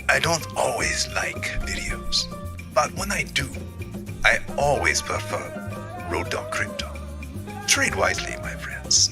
I don't always like videos, but when I do, I always prefer Road Dog Crypto. Trade wisely, my friends.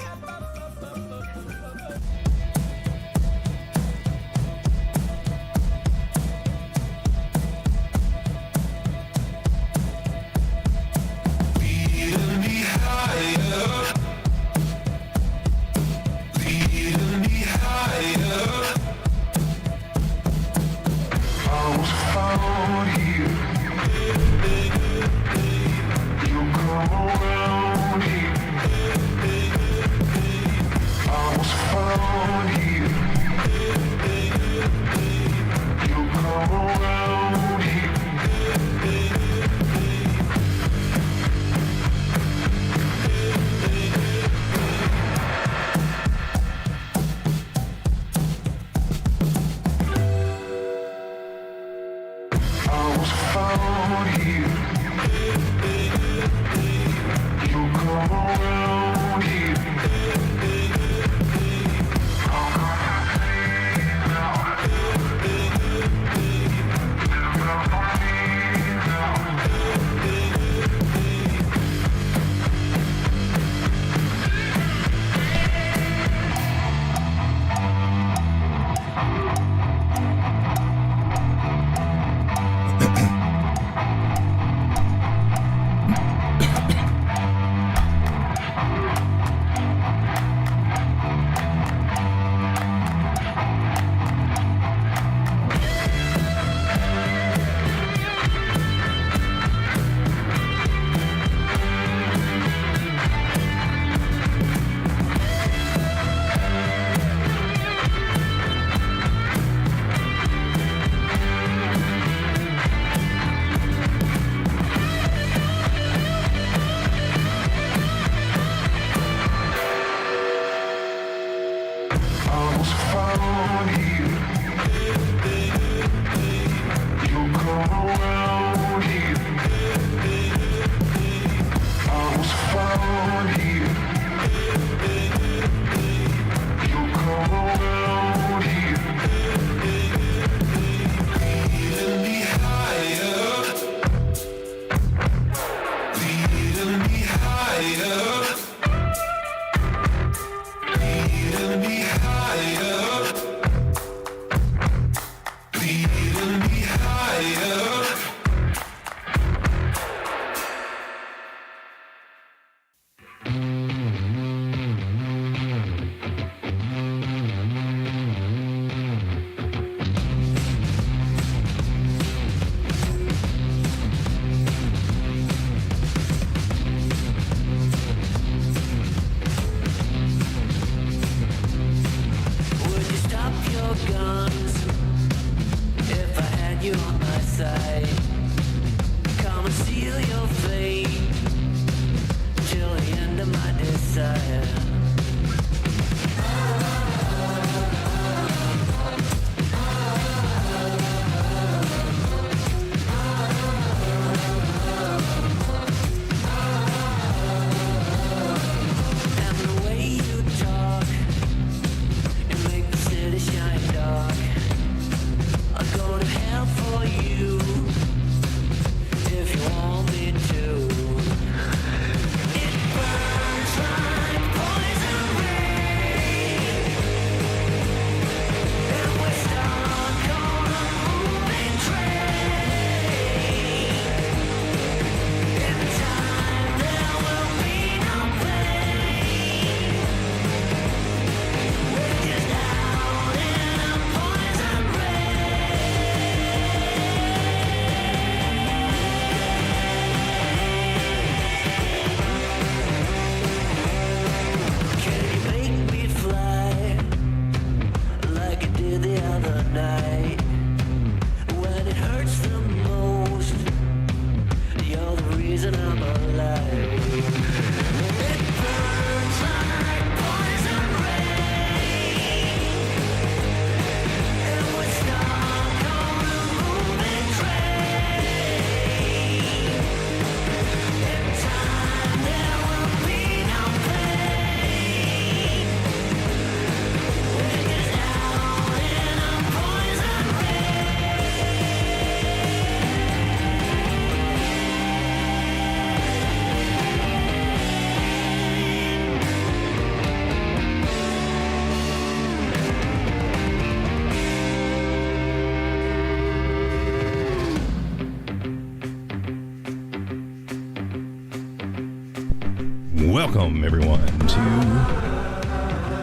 Welcome, everyone, to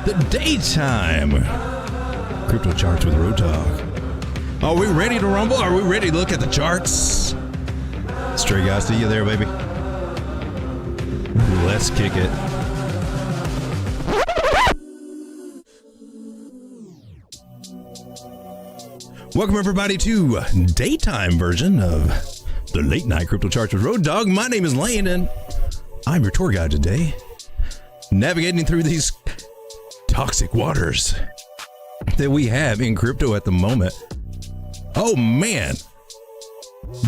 the daytime crypto charts with Road Dog. Are we ready to rumble? Are we ready to look at the charts? Stray guys, see you there, baby. Let's kick it. Welcome, everybody, to daytime version of the late night crypto charts with Road Dog. My name is Lane, and I'm your tour guide today, navigating through these toxic waters that we have in crypto at the moment. Oh man,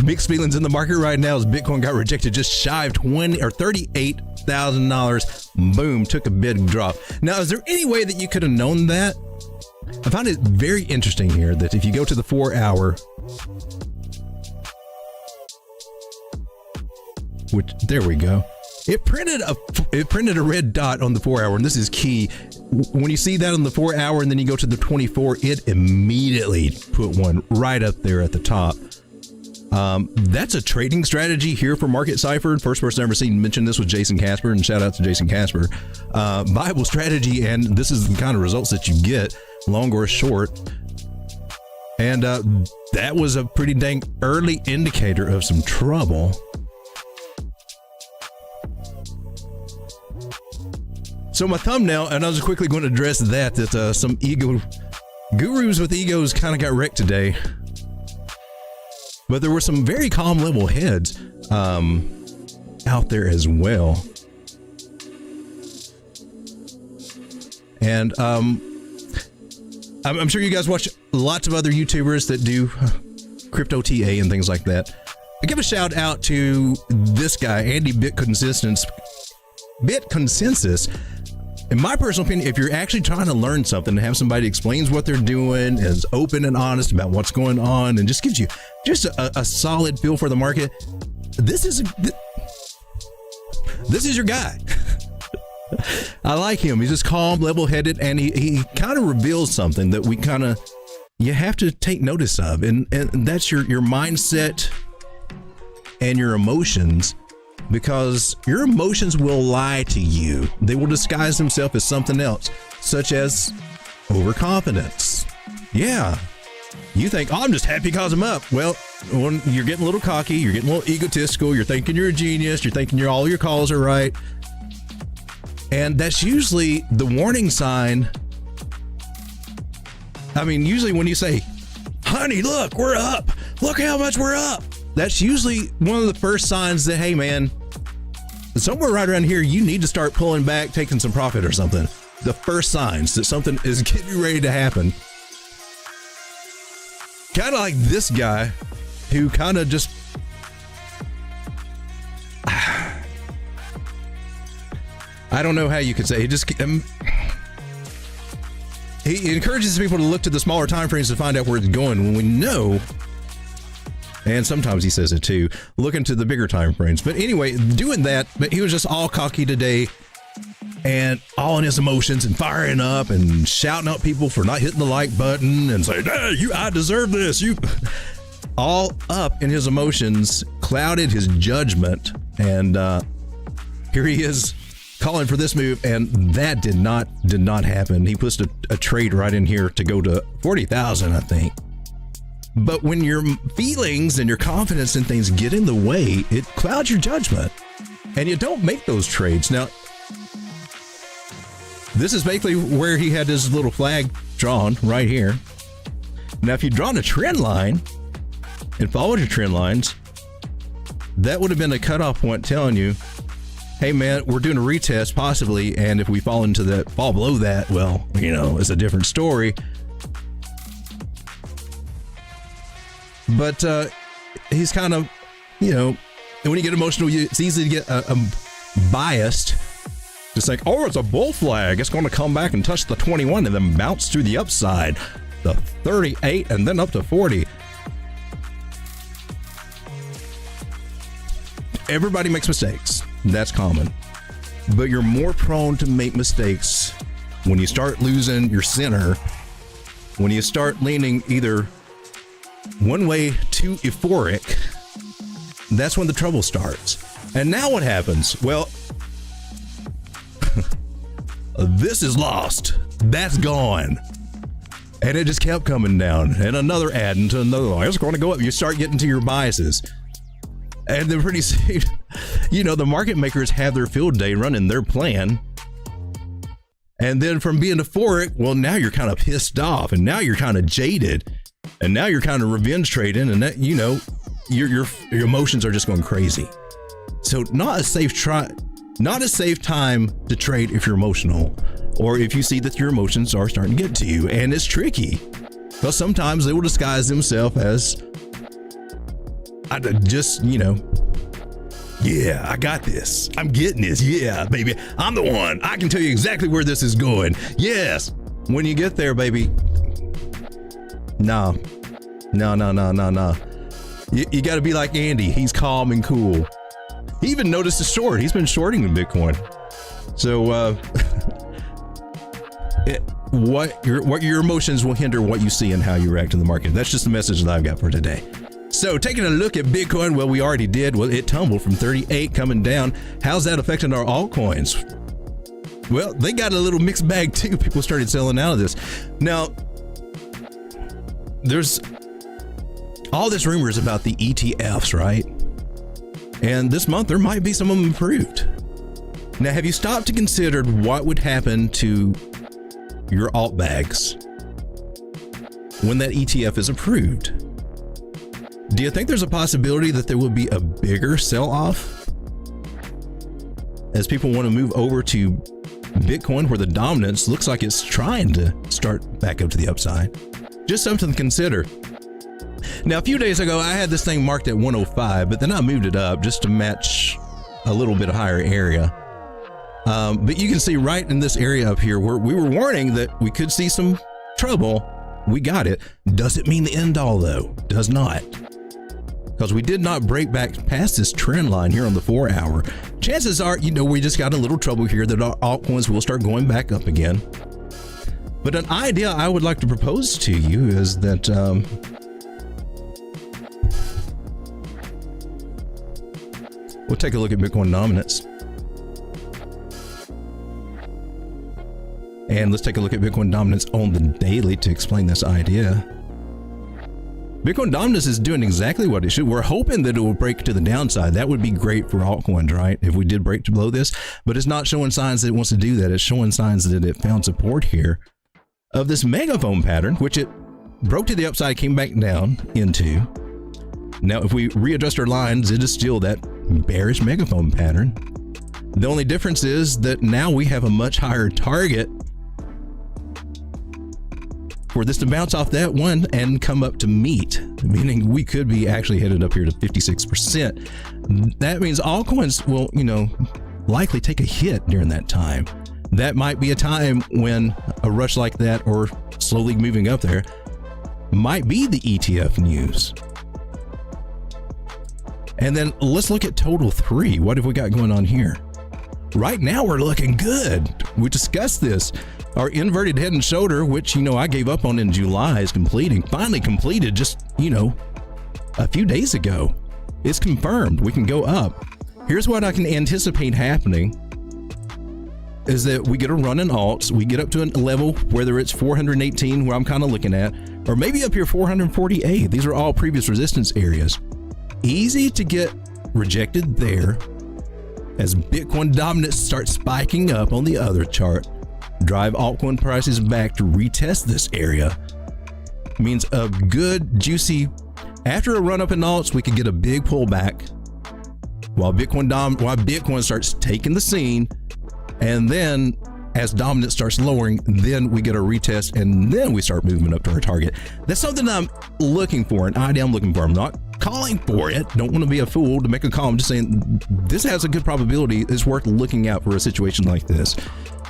mixed feelings in the market right now as Bitcoin got rejected just shy of $38,000. Boom, took a big drop. Now, is there any way that you could have known that? I found it very interesting here that if you go to the 4 hour, which there we go. It printed a red dot on the 4 hour, and this is key. When you see that on the 4 hour and then you go to the 24, it immediately put one right up there at the top. That's a trading strategy here for Market Cipher. First person I've ever seen mention this was Jason Casper, and shout out to Jason Casper. Viable strategy, and this is the kind of results that you get, long or short. And that was a pretty dang early indicator of some trouble. So my thumbnail, and I was quickly going to address that some ego gurus with egos kind of got wrecked today. But there were some very calm level heads out there as well. And I'm sure you guys watch lots of other YouTubers that do crypto TA and things like that. I give a shout out to this guy, Andy BitConsensus. In my personal opinion, if you're actually trying to learn something and have somebody explains what they're doing, is open and honest about what's going on, and just gives you just a solid feel for the market, this is your guy. I like him. He's just calm, level-headed, and he kind of reveals something that you have to take notice of, and that's your mindset and your emotions. Because your emotions will lie to you. They will disguise themselves as something else, such as overconfidence. Yeah. You think, oh, I'm just happy because I'm up. Well, you're getting a little cocky. You're getting a little egotistical. You're thinking you're a genius. You're thinking all your calls are right. And that's usually the warning sign. I mean, usually when you say, honey, look, we're up. Look how much we're up. That's usually one of the first signs that, hey, man, somewhere right around here, you need to start pulling back, taking some profit or something. The first signs that something is getting ready to happen. Kind of like this guy who kind of just... I don't know how you could say. He encourages people to look to the smaller time frames to find out where it's going when we know... And sometimes he says it too, look into the bigger time frames. But anyway, doing that, but he was just all cocky today and all in his emotions and firing up and shouting out people for not hitting the like button and saying, hey, I deserve this. You all up in his emotions, clouded his judgment. And here he is calling for this move. And that did not happen. He pushed a trade right in here to go to 40,000, I think. But when your feelings and your confidence in things get in the way, it clouds your judgment and you don't make those trades. Now, this is basically where he had his little flag drawn right here. Now, if you'd drawn a trend line and followed your trend lines, that would have been a cutoff point telling you, hey man, we're doing a retest possibly. And if we fall below that, well, it's a different story. But he's kind of, when you get emotional, it's easy to get biased. It's like, oh, it's a bull flag. It's going to come back and touch the 21 and then bounce through the upside, the 38 and then up to 40. Everybody makes mistakes. That's common. But you're more prone to make mistakes when you start losing your center, when you start leaning either one way too euphoric. That's when the trouble starts. And now what happens? Well, this is lost. That's gone. And it just kept coming down, and another ad into another one. It's going to go up. You start getting to your biases. And then pretty soon, the market makers have their field day running their plan. And then from being euphoric, well, now you're kind of pissed off, and now you're kind of jaded, and now you're kind of revenge trading, and that, your emotions are just going crazy. So not a safe time to trade if you're emotional, or if you see that your emotions are starting to get to you. And it's tricky because sometimes they will disguise themselves as yeah, I got this. I'm getting this. Yeah, baby. I'm the one. I can tell you exactly where this is going. Yes. When you get there, baby. No. You got to be like Andy. He's calm and cool. He even noticed a short. He's been shorting in Bitcoin. So, what your emotions will hinder what you see and how you react to the market. That's just the message that I've got for today. So taking a look at Bitcoin, well, we already did. Well, it tumbled from 38 coming down. How's that affecting our altcoins? Well, they got a little mixed bag too. People started selling out of this. Now, there's all this rumors about the ETFs, right? And this month there might be some of them approved. Now, have you stopped to consider what would happen to your alt bags when that ETF is approved? Do you think there's a possibility that there will be a bigger sell-off as people want to move over to Bitcoin, where the dominance looks like it's trying to start back up to the upside? Just something to consider. Now, a few days ago, I had this thing marked at 105, but then I moved it up just to match a little bit higher area. But you can see right in this area up here where we were warning that we could see some trouble. We got it. Does it mean the end all, though? Does not. Because we did not break back past this trend line here on the 4 hour. Chances are, we just got a little trouble here that our altcoins will start going back up again. But an idea I would like to propose to you is that we'll take a look at Bitcoin dominance. And let's take a look at Bitcoin dominance on the daily to explain this idea. Bitcoin dominance is doing exactly what it should. We're hoping that it will break to the downside. That would be great for altcoins, right? If we did break to below this, but it's not showing signs that it wants to do that. It's showing signs that it found support here of this megaphone pattern, which it broke to the upside, came back down into. Now, if we readjust our lines, it is still that bearish megaphone pattern. The only difference is that now we have a much higher target for this to bounce off that one and come up to meet, meaning we could be actually headed up here to 56%. That means altcoins will, likely take a hit during that time. That might be a time when a rush like that, or slowly moving up there, might be the ETF news. And then let's look at total 3. What have we got going on here? Right now we're looking good. We discussed this. Our inverted head and shoulder, which, I gave up on in July, is finally completed just, a few days ago. It's confirmed. We can go up. Here's what I can anticipate happening is that we get a run in alts. We get up to a level, whether it's 418, where I'm kind of looking at, or maybe up here 448. These are all previous resistance areas. Easy to get rejected there as Bitcoin dominance starts spiking up on the other chart. Drive altcoin prices back to retest this area. Means a good juicy, after a run up in alts, we could get a big pullback while Bitcoin starts taking the scene, and then as dominance starts lowering, then we get a retest, and then we start moving up to our target. That's something I'm looking for, an idea I'm looking for. I'm not calling for it. Don't want to be a fool to make a call. I'm just saying this has a good probability. It's worth looking out for a situation like this.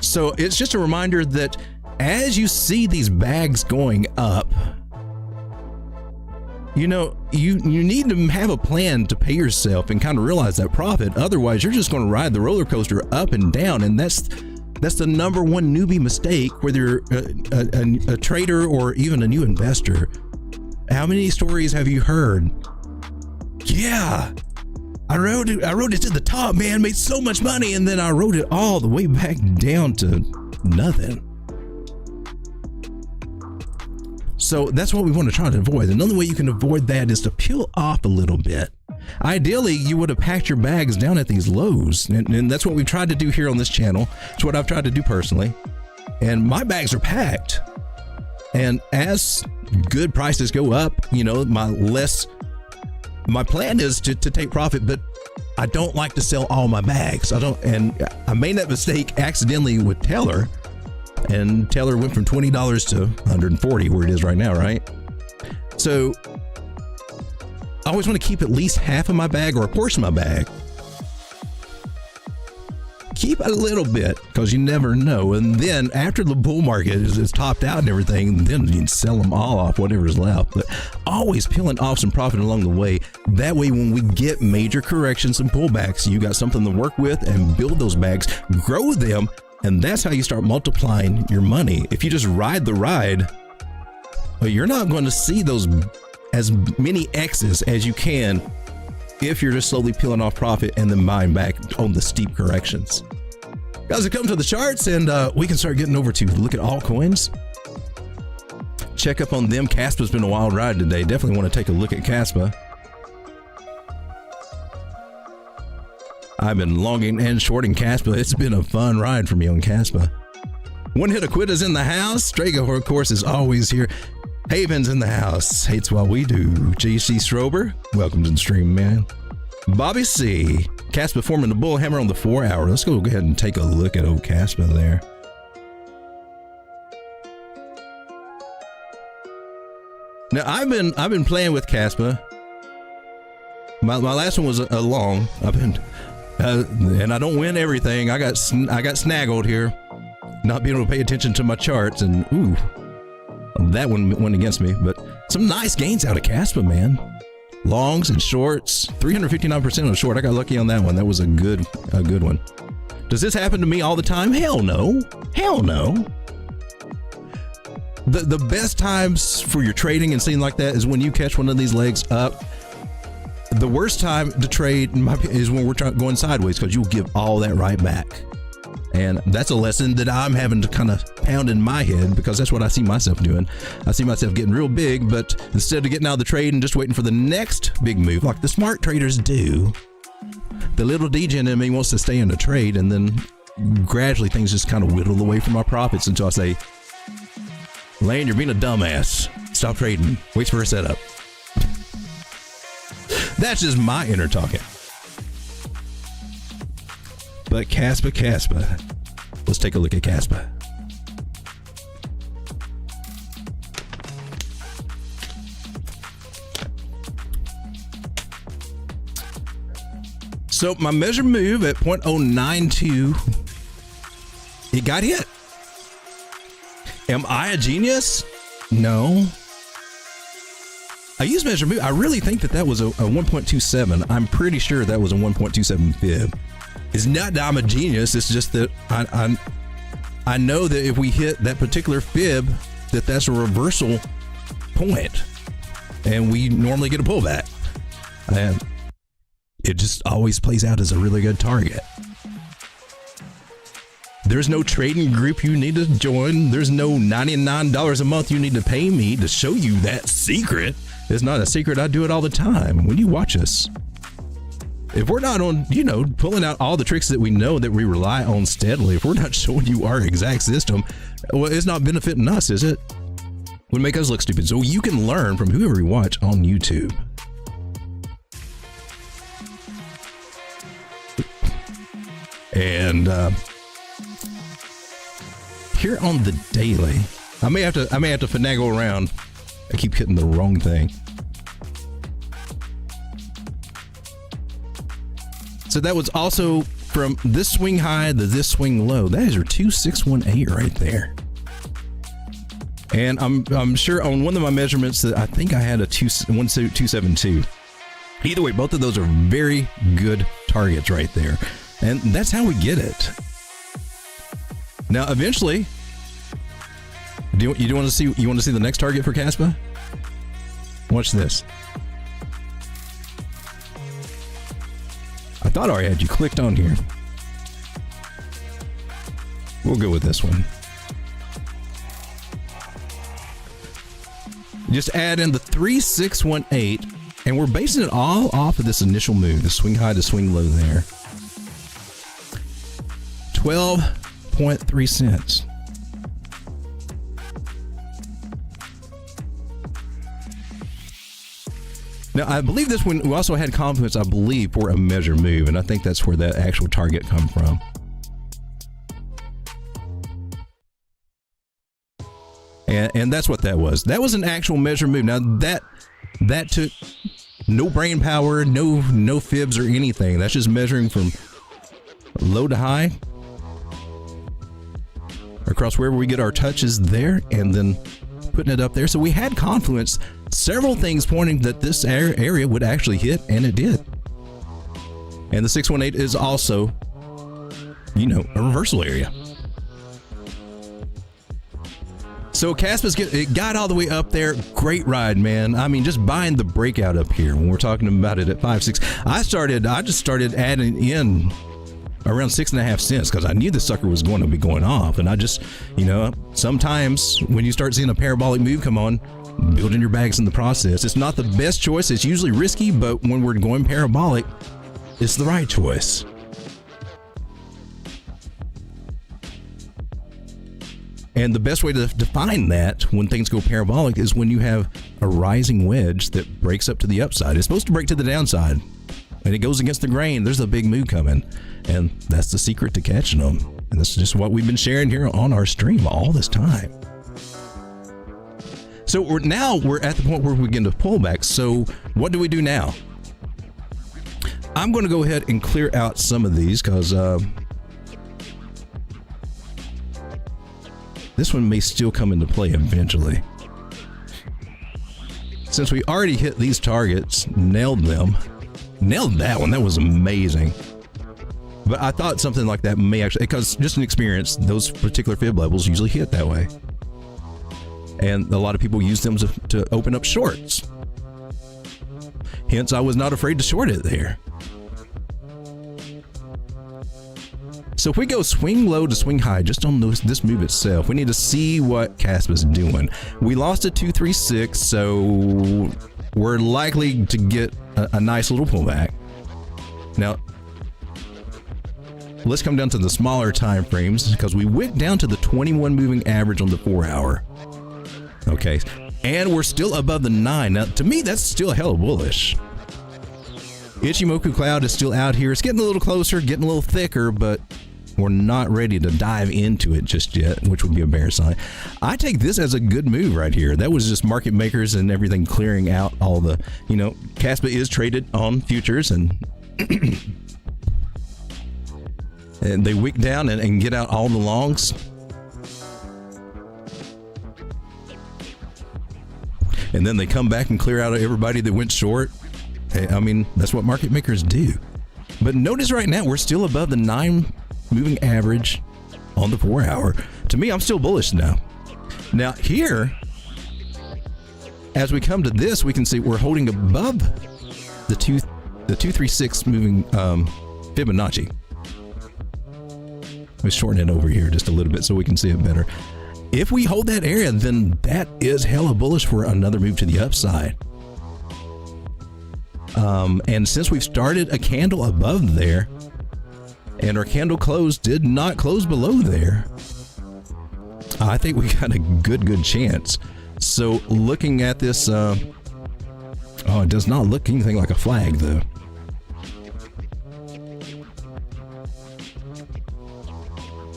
So it's just a reminder that as you see these bags going up, you need to have a plan to pay yourself and kind of realize that profit. Otherwise, you're just going to ride the roller coaster up and down. And that's the number one newbie mistake, whether you're a trader or even a new investor. How many stories have you heard? Yeah, I rode it to the top, man, made so much money, and then I rode it all the way back down to nothing. So that's what we want to try to avoid. Another way you can avoid that is to peel off a little bit. Ideally, you would have packed your bags down at these lows, and that's what we've tried to do here on this channel. It's what I've tried to do personally, and my bags are packed. And as good prices go up, you know, my plan is to take profit, but I don't like to sell all my bags. And I made that mistake accidentally with Taylor, and Taylor went from $20 to $140, where it is right now, right? So I always want to keep at least half of my bag or a portion of my bag. Keep a little bit, because you never know. And then after the bull market is topped out and everything, then you can sell them all off, whatever's left. But always peeling off some profit along the way. That way, when we get major corrections and pullbacks, you got something to work with and build those bags, grow them, and that's how you start multiplying your money. If you just ride the ride, well, you're not going to see those as many X's as you can if you're just slowly peeling off profit and then buying back on the steep corrections. Guys, it comes to the charts, and we can start getting over to look at altcoins. Check up on them. Kaspa's been a wild ride today. Definitely want to take a look at Kaspa. I've been longing and shorting Kaspa. It's been a fun ride for me on Kaspa. One Hit Aquitta's in the house. Strago, of course, is always here. Haven's in the house. Hates while we do. JC Strober, welcome to the stream, man. Bobby C. Kaspa forming the bull hammer on the 4 hour. Let's go ahead and take a look at old Kaspa there. Now I've been playing with Kaspa. My last one was a long. I've been and I don't win everything. I got snaggled here, not being able to pay attention to my charts, and ooh. That one went against me, but some nice gains out of Kaspa, man. Longs and shorts, 359% on short. I got lucky on that one. That was a good one. Does this happen to me all the time? Hell no. Hell no. The best times for your trading and seeing like that is when you catch one of these legs up. The worst time to trade is when we're going sideways, because you'll give all that right back. And that's a lesson that I'm having to kind of pound in my head, because that's what I see myself doing. I see myself getting real big, but instead of getting out of the trade and just waiting for the next big move, like the smart traders do, the little degen in me wants to stay in the trade, and then gradually things just kind of whittle away from my profits until I say, Lane, you're being a dumbass. Stop trading. Wait for a setup. That's just my inner talking. But Kaspa. Let's take a look at Kaspa. So my measure move at 0.092, it got hit. Am I a genius? No. I use measure move. I really think that was a 1.27. I'm pretty sure that was a 1.27 fib. It's not that I'm a genius. It's just that I know that if we hit that particular fib, that's a reversal point, and we normally get a pullback. And it just always plays out as a really good target. There's no trading group you need to join. There's no $99 a month you need to pay me to show you that secret. It's not a secret. I do it all the time. When you watch us, if we're not on, pulling out all the tricks that we know that we rely on steadily, if we're not showing you our exact system, well, it's not benefiting us, is it? Would make us look stupid. So you can learn from whoever you watch on YouTube. And here on the daily, I may have to finagle around. I keep hitting the wrong thing. So that was also from this swing high to this swing low. That is your 2618 right there. And I'm sure on one of my measurements that I think I had a 272. Either way, both of those are very good targets right there. And that's how we get it. Now, eventually, you want to see the next target for Kaspa? Watch this. I thought I already had you clicked on here. We'll go with this one. Just add in the 3618, and we're basing it all off of this initial move, the swing high to swing low there. 12.3 cents. Now, I believe this one, we also had confidence, I believe, for a measure move, and I think that's where that actual target come from. And that's what that was. That was an actual measure move. Now, that took no brain power, no fibs or anything. That's just measuring from low to high across wherever we get our touches there, and then putting it up there. So we had confluence, several things pointing that this area would actually hit, and it did. And the 618 is also, you know, a reversal area. So it got all the way up there. Great ride, man. I mean, just buying the breakout up here when we're talking about it at 5.6. I just started adding in around 6.5 cents because I knew the sucker was going to be going off. And I just, you know, sometimes when you start seeing a parabolic move come on, building your bags in the process. It's not the best choice. It's usually risky, but when we're going parabolic, it's the right choice. And the best way to define that when things go parabolic is when you have a rising wedge that breaks up to the upside. It's supposed to break to the downside, and it goes against the grain. There's a big move coming, and that's the secret to catching them. And this is just what we've been sharing here on our stream all this time. So now we're at the point where we begin to pull back. So what do we do now? I'm going to go ahead and clear out some of these because this one may still come into play eventually. Since we already hit these targets, nailed them. Nailed that one. That was amazing. But I thought something like that may actually, because just an experience, those particular fib levels usually hit that way. And a lot of people use them to open up shorts. Hence, I was not afraid to short it there. So if we go swing low to swing high just on this move itself, we need to see what CASP is doing. We lost a 236, so we're likely to get a nice little pullback. Now, let's come down to the smaller time frames because we went down to the 21 moving average on the 4-hour. Okay, and we're still above the 9. Now, to me, that's still hella bullish. Ichimoku cloud is still out here. It's getting a little closer, getting a little thicker, but we're not ready to dive into it just yet, which would be a bear sign. I take this as a good move right here. That was just market makers and everything clearing out all the, you know, CASPA is traded on futures, and and they wick down and get out all the longs. And then they come back and clear out everybody that went short. I mean, that's what market makers do. But notice right now, we're still above the 9 moving average on the 4-hour. To me, I'm still bullish now. Now here, as we come to this, we can see we're holding above the 236 moving Fibonacci. Let me shorten it over here just a little bit so we can see it better. If we hold that area, then that is hella bullish for another move to the upside. And since we've started a candle above there, and our candle close did not close below there, I think we got a good chance. So looking at this, oh, it does not look anything like a flag though.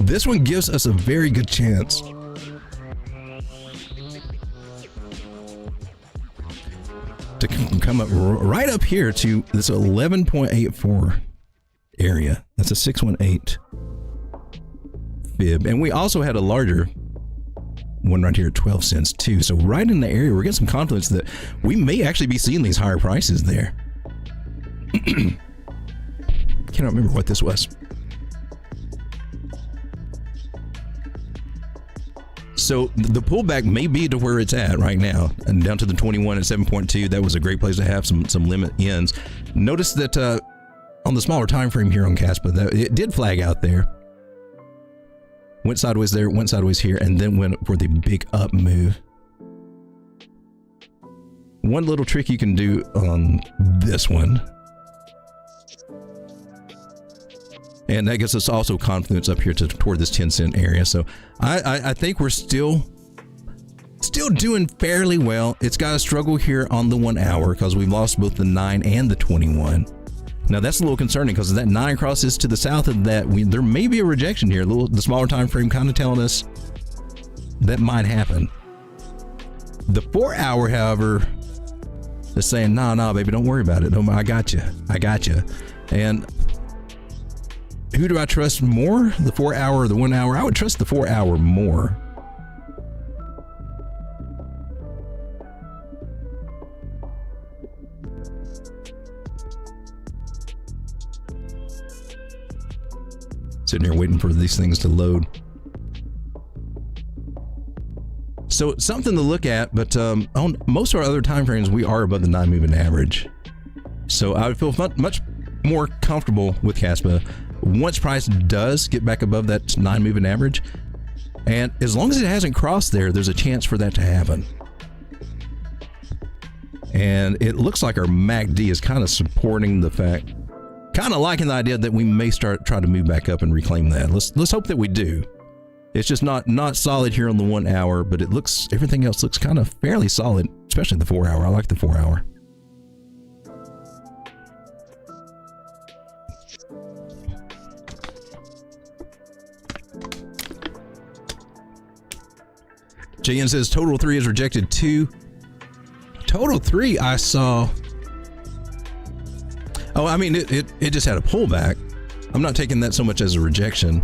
This one gives us a very good chance to come up right up here to this 11.84 area. That's a 618 fib. And we also had a larger one right here at 12 cents too. So right in the area, we're getting some confidence that we may actually be seeing these higher prices there. Cannot remember what this was. So the pullback may be to where it's at right now, and down to the 21 at 7.2. That was a great place to have some limit ends. Notice that on the smaller time frame here on CASPA, that it did flag out there. Went sideways there, went sideways here, and then went for the big up move. one little trick you can do on this one, and that gets us also confidence up here toward this 10-cent area. So I think we're still doing fairly well. It's got a struggle here on the 1 hour because we've lost both the 9 and the 21. Now that's a little concerning because that 9 crosses to the south of that. There may be a rejection here. The smaller time frame kind of telling us that might happen. The 4 hour, however, is saying, nah, baby, don't worry about it. I got you. And who do I trust more? The 4 hour or the 1 hour? I would trust the 4 hour more. Sitting here waiting for these things to load. So something to look at, but on most of our other time frames, we are above the 9 moving average. So I would feel much more comfortable with Kaspa once price does get back above that 9 moving average. And as long as it hasn't crossed there, there's a chance for that to happen. And it looks like our MACD is kind of supporting the fact, kind of liking the idea that we may try to move back up and reclaim that. Let's hope that we do. It's just not solid here on the 1 hour, but everything else looks kind of fairly solid, especially the 4 hour. I like the 4 hour. JN says total 3 is rejected 2. Total 3 I saw. Oh, I mean, it just had a pullback. I'm not taking that so much as a rejection.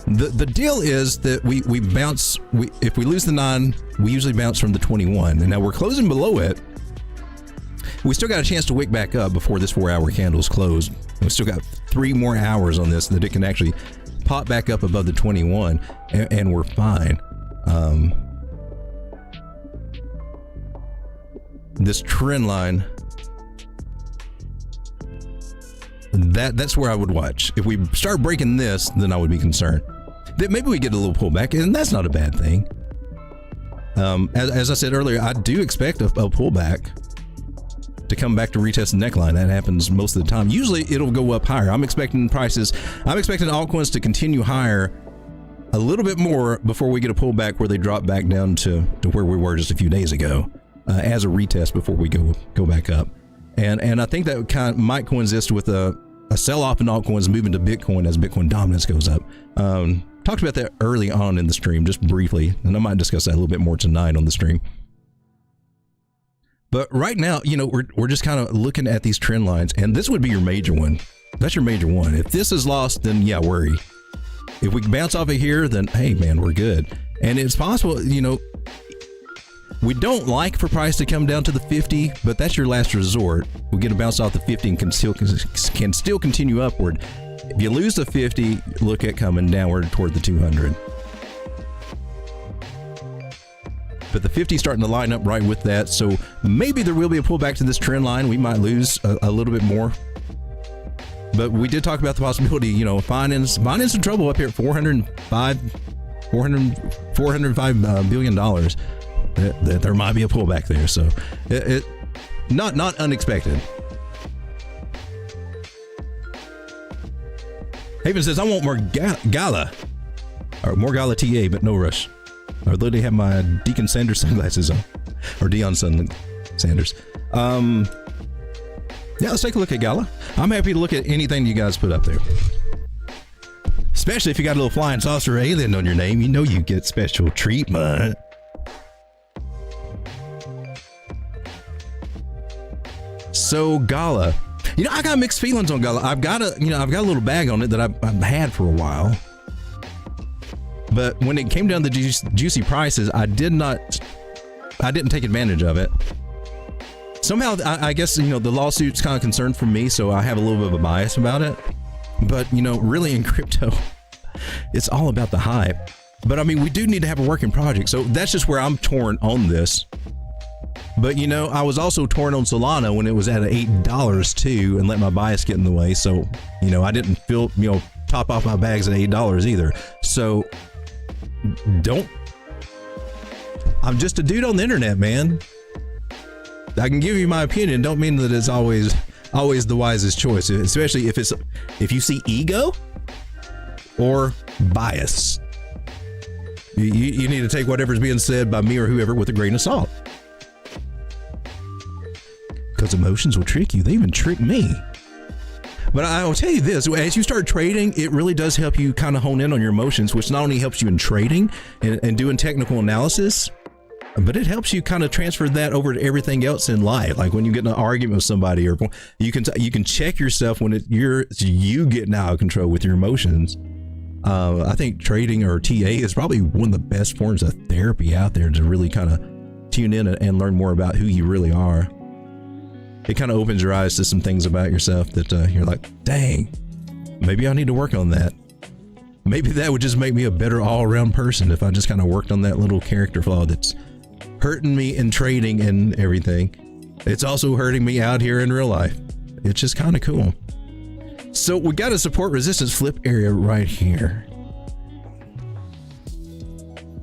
The deal is that we bounce. If we lose the 9, we usually bounce from the 21. And now we're closing below it. We still got a chance to wick back up before this 4 hour candle is closed. We still got 3 more hours on this that it can actually pop back up above the 21, and we're fine. This trend line, that's where I would watch. If we start breaking this, then I would be concerned that maybe we get a little pullback, and that's not a bad thing. As I said earlier, I do expect a pullback to come back to retest the neckline. That happens most of the time. Usually it'll go up higher. I'm expecting altcoins to continue higher a little bit more before we get a pullback where they drop back down to where we were just a few days ago. As a retest before we go back up, and I think that kind of might coexist with a sell-off in altcoins moving to Bitcoin as Bitcoin dominance goes up. Talked about that early on in the stream, just briefly, and I might discuss that a little bit more tonight on the stream. But right now, we're just kind of looking at these trend lines, and this would be your major one. That's your major one. If this is lost, then yeah, worry. If we can bounce off of here, then hey man, we're good. And it's possible, we don't like for price to come down to the 50, but that's your last resort. We get a bounce off the 50 and can still continue upward. If you lose the 50, look at coming downward toward the 200. But the 50 starting to line up right with that, so maybe there will be a pullback to this trend line. We might lose a little bit more. But we did talk about the possibility, finding some trouble up here at $405 billion. That there might be a pullback there, so it not unexpected. Haven says I want more Gala or more Gala TA, but no rush. I literally have my Deacon Sanders sunglasses on, or Deion Sanders. Yeah, let's take a look at Gala. I'm happy to look at anything you guys put up there, especially if you got a little flying saucer alien on your name. You get special treatment. So Gala, I got mixed feelings on Gala. I've got a little bag on it that I've had for a while, but when it came down to juicy prices, I didn't take advantage of it. Somehow, I guess the lawsuit's kind of concerned for me, so I have a little bit of a bias about it. But really in crypto, it's all about the hype. But I mean, we do need to have a working project, so that's just where I'm torn on this. But I was also torn on Solana when it was at $8 too, and let my bias get in the way. So I didn't feel top off my bags at $8 either. So don't I'm just a dude on the internet, man. I can give you my opinion. Don't mean that it's always the wisest choice, especially if you see ego or bias. You need to take whatever's being said by me or whoever with a grain of salt. Because emotions will trick you. They even trick me. But I will tell you this, as you start trading, it really does help you kind of hone in on your emotions, which not only helps you in trading and doing technical analysis, but it helps you kind of transfer that over to everything else in life. Like when you get in an argument with somebody, or you can check yourself when you getting out of control with your emotions. I think trading or TA is probably one of the best forms of therapy out there to really kind of tune in and learn more about who you really are. It kind of opens your eyes to some things about yourself that you're like, dang, maybe I need to work on that. Maybe that would just make me a better all-around person if I just kind of worked on that little character flaw that's hurting me in trading and everything. It's also hurting me out here in real life. It's just kind of cool. So we got a support resistance flip area right here.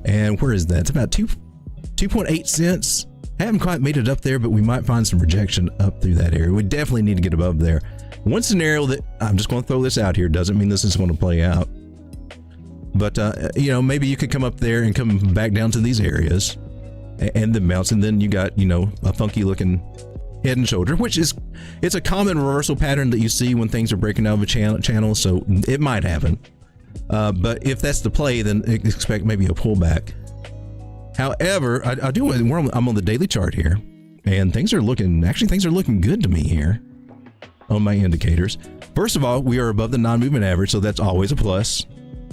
And where is that? It's about 2.8 cents. Haven't quite made it up there, but we might find some rejection up through that area. We definitely need to get above there. One scenario that I'm just going to throw this out here, doesn't mean this is going to play out. But, maybe you could come up there and come back down to these areas and then bounce. And then you got, a funky looking head and shoulder, it's a common reversal pattern that you see when things are breaking out of a channel. So it might happen. But if that's the play, then expect maybe a pullback. However, I'm on the daily chart here, and things are looking good to me here on my indicators. First of all, we are above the non-movement average, so that's always a plus.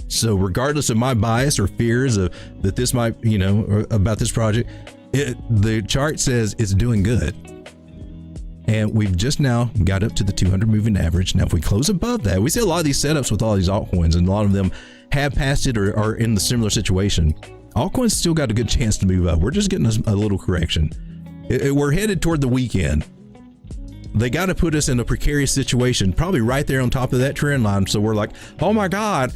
So regardless of my bias or fears that this might, or about this project, the chart says it's doing good. And we've just now got up to the 200 moving average. Now, if we close above that, we see a lot of these setups with all these altcoins, and a lot of them have passed it or are in the similar situation. Altcoins still got a good chance to move up. We're just getting a little correction. We're headed toward the weekend. They got to put us in a precarious situation, probably right there on top of that trend line. So we're like, oh my God,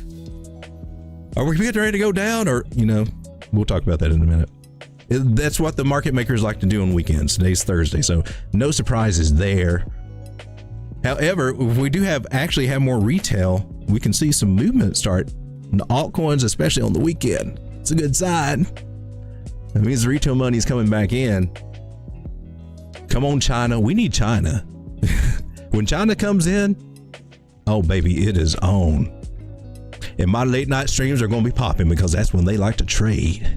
are we getting ready to go down? Or, we'll talk about that in a minute. That's what the market makers like to do on weekends. Today's Thursday, so no surprises there. However, if we do actually have more retail, we can see some movement start in the altcoins, especially on the weekend. It's a good sign. That means the retail money is coming back in. Come on, China. We need China. When China comes in, oh, baby, it is on. And my late night streams are going to be popping because that's when they like to trade.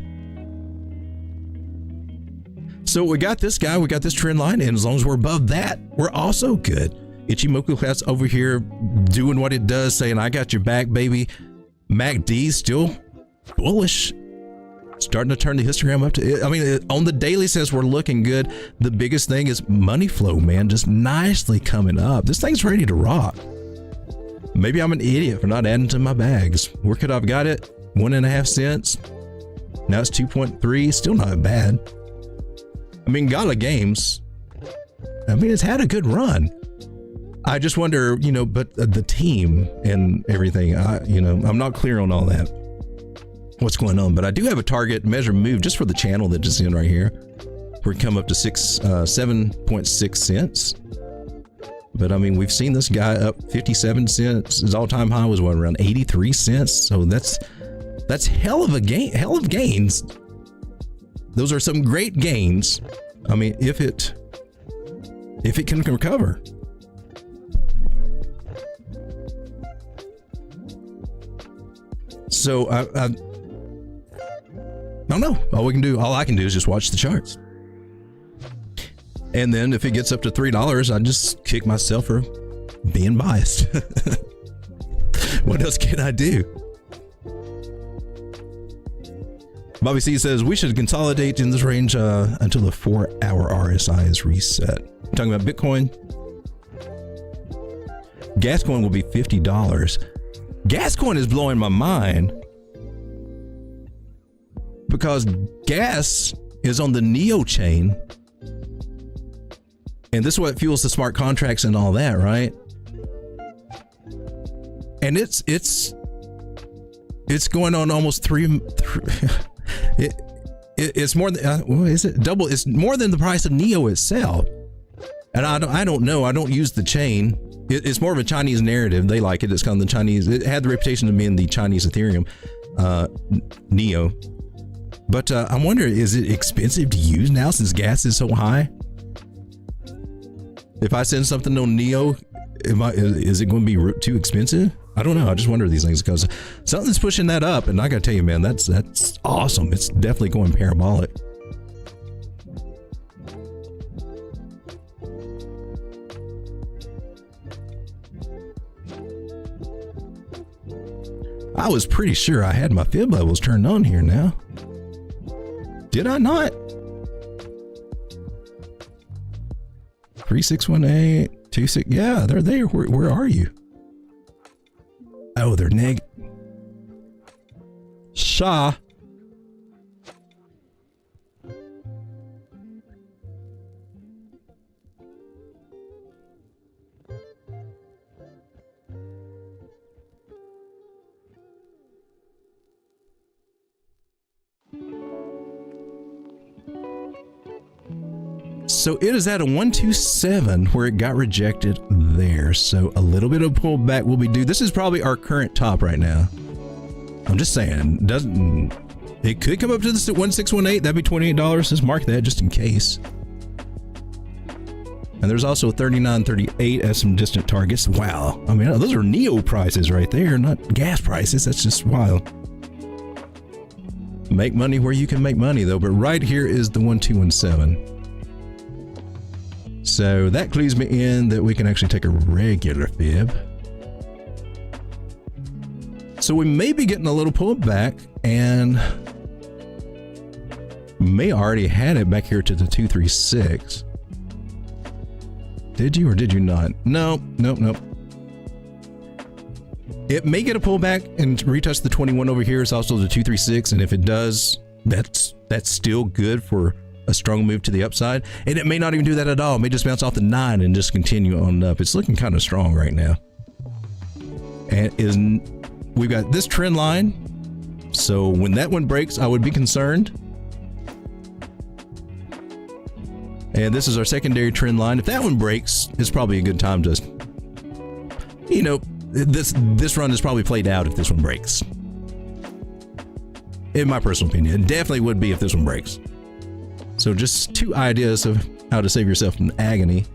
So we got this guy, we got this trend line, and as long as we're above that, we're also good. Ichimoku class over here doing what it does, saying, I got your back, baby. MACD still bullish, starting to turn the histogram up to, on the daily says we're looking good. The biggest thing is money flow, man, just nicely coming up. This thing's ready to rock. Maybe I'm an idiot for not adding to my bags. Where could I have got it? 1.5 cents. Now it's 2.3, still not bad. Gala Games, it's had a good run. I just wonder, but the team and everything, I'm not clear on all that. What's going on, but I do have a target measure move just for the channel that just in right here. We're come up to 7.6 cents. But we've seen this guy up 57 cents. His all-time high was around 83 cents. So that's hell of gains. Those are some great gains. If it can recover. So I don't know. All I can do is just watch the charts. And then if it gets up to $3, I just kick myself for being biased. What else can I do? Bobby C says we should consolidate in this range until the 4-hour RSI is reset. I'm talking about Bitcoin. Gascoin will be $50. Gascoin is blowing my mind because gas is on the Neo chain, and this is what fuels the smart contracts and all that, right? And it's going on almost it's more than what is it? Double. It's more than the price of NEO itself. And I don't know. I don't use the chain. It's more of a Chinese narrative. They like it. It's kind of the Chinese. It had the reputation of being the Chinese Ethereum, NEO. But I wonder, is it expensive to use now since gas is so high? If I send something on NEO, is it going to be too expensive? I don't know. I just wonder these things because something's pushing that up, and I got to tell you, man, that's awesome. It's definitely going parabolic. I was pretty sure I had my fib levels turned on here now. Did I not? 3618, 26. Yeah, they're there. Where are you? Oh, they're neg. Shaw. So it is at a 127 where it got rejected there. So a little bit of pullback will be due. This is probably our current top right now. I'm just saying, it could come up to this at 1618. That'd be $28. Let's mark that just in case. And there's also 39.38 as some distant targets. Wow. I mean, those are NEO prices right there, not gas prices. That's just wild. Make money where you can make money though. But right here is the 1217. So that clues me in that we can actually take a regular fib. So we may be getting a little pullback and may already had it back here to the 236. Did you or did you not? No. It may get a pullback and retouch the 21 over here. It's also the 236, and if it does, that's still good for a strong move to the upside. And it may not even do that at all. It may just bounce off the 9 and just continue on up. It's looking kind of strong right now. And we've got this trend line. So when that one breaks, I would be concerned. And this is our secondary trend line. If that one breaks, it's probably a good time to, you know, this run is probably played out if this one breaks. In my personal opinion, it definitely would be if this one breaks. So just two ideas of how to save yourself from agony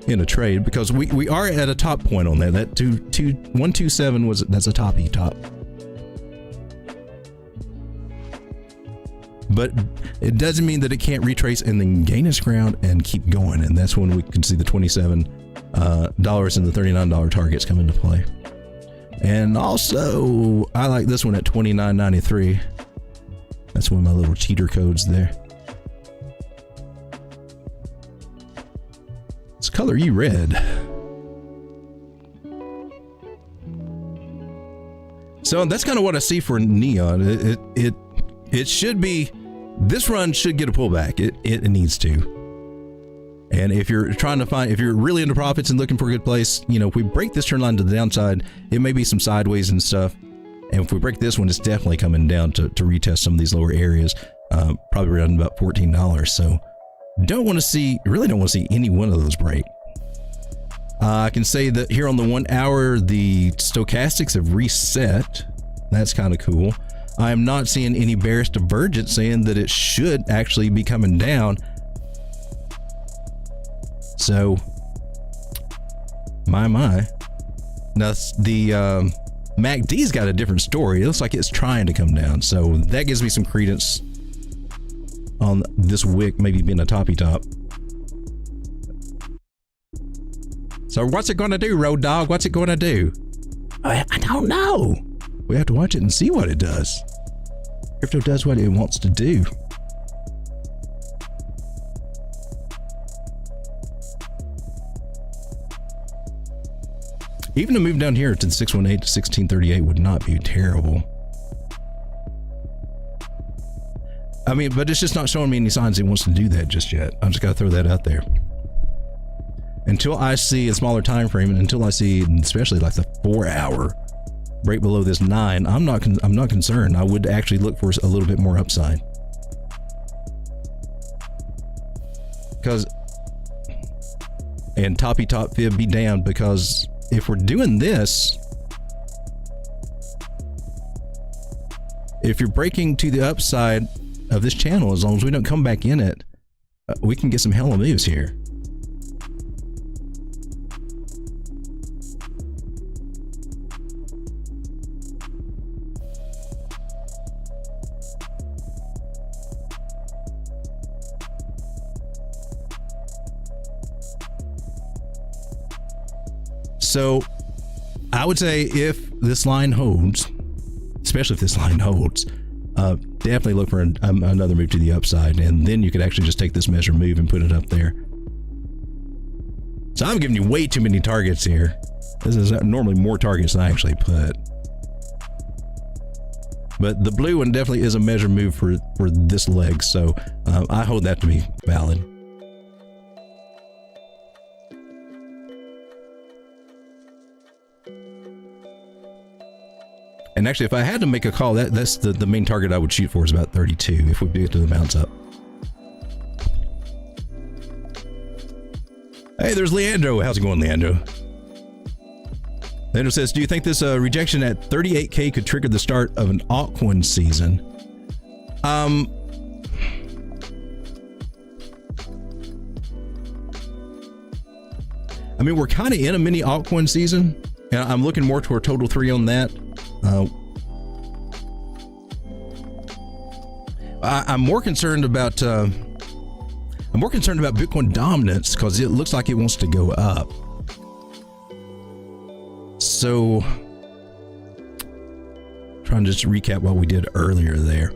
in a trade, because we are at a top point on there. That 127 that's a toppy top. But it doesn't mean that it can't retrace and then gain its ground and keep going. And that's when we can see the $27 and the $39 targets come into play. And also, I like this one at $29.93. That's one of my little cheater codes there. Let's color you red. So that's kind of what I see for Neon. It should be, this run should get a pullback. It needs to. And if you're trying to find, if you're really into profits and looking for a good place, you know, if we break this trend line to the downside, it may be some sideways and stuff. And if we break this one, it's definitely coming down to retest some of these lower areas, probably around about $14. So really don't want to see any one of those break. I can say that here on the 1 hour, the stochastics have reset. That's kind of cool. I am not seeing any bearish divergence saying that it should actually be coming down. So, my. Now, the MACD's got a different story. It looks like it's trying to come down. So, that gives me some credence on this wick maybe being a toppy top. So, what's it going to do, Road Dog? What's it going to do? I don't know. We have to watch it and see what it does. Crypto does what it wants to do. Even a move down here to the 618 to 1638 would not be terrible. I mean, but it's just not showing me any signs it wants to do that just yet. I'm just got to throw that out there. Until I see a smaller time frame, and until I see, especially like the 4 hour break below this 9, I'm not concerned. I would actually look for a little bit more upside. because, and top fib be damned, because if we're doing this, if you're breaking to the upside of this channel, as long as we don't come back in it, we can get some hella moves here. So I would say if this line holds, especially if this line holds, definitely look for another move to the upside, and then you could actually just take this measure move and put it up there. So I'm giving you way too many targets here. This is normally more targets than I actually put. But the blue one definitely is a measure move for this leg, so I hold that to be valid. And actually, if I had to make a call, that's the main target I would shoot for is about 32 if we get to the bounce up. Hey, there's Leandro. How's it going, Leandro? Leandro says, do you think this rejection at 38K could trigger the start of an altcoin season? I mean, we're kind of in a mini altcoin season, and I'm looking more toward total 3 on that. I'm more concerned about Bitcoin dominance because it looks like it wants to go up. So, trying to just recap what we did earlier there.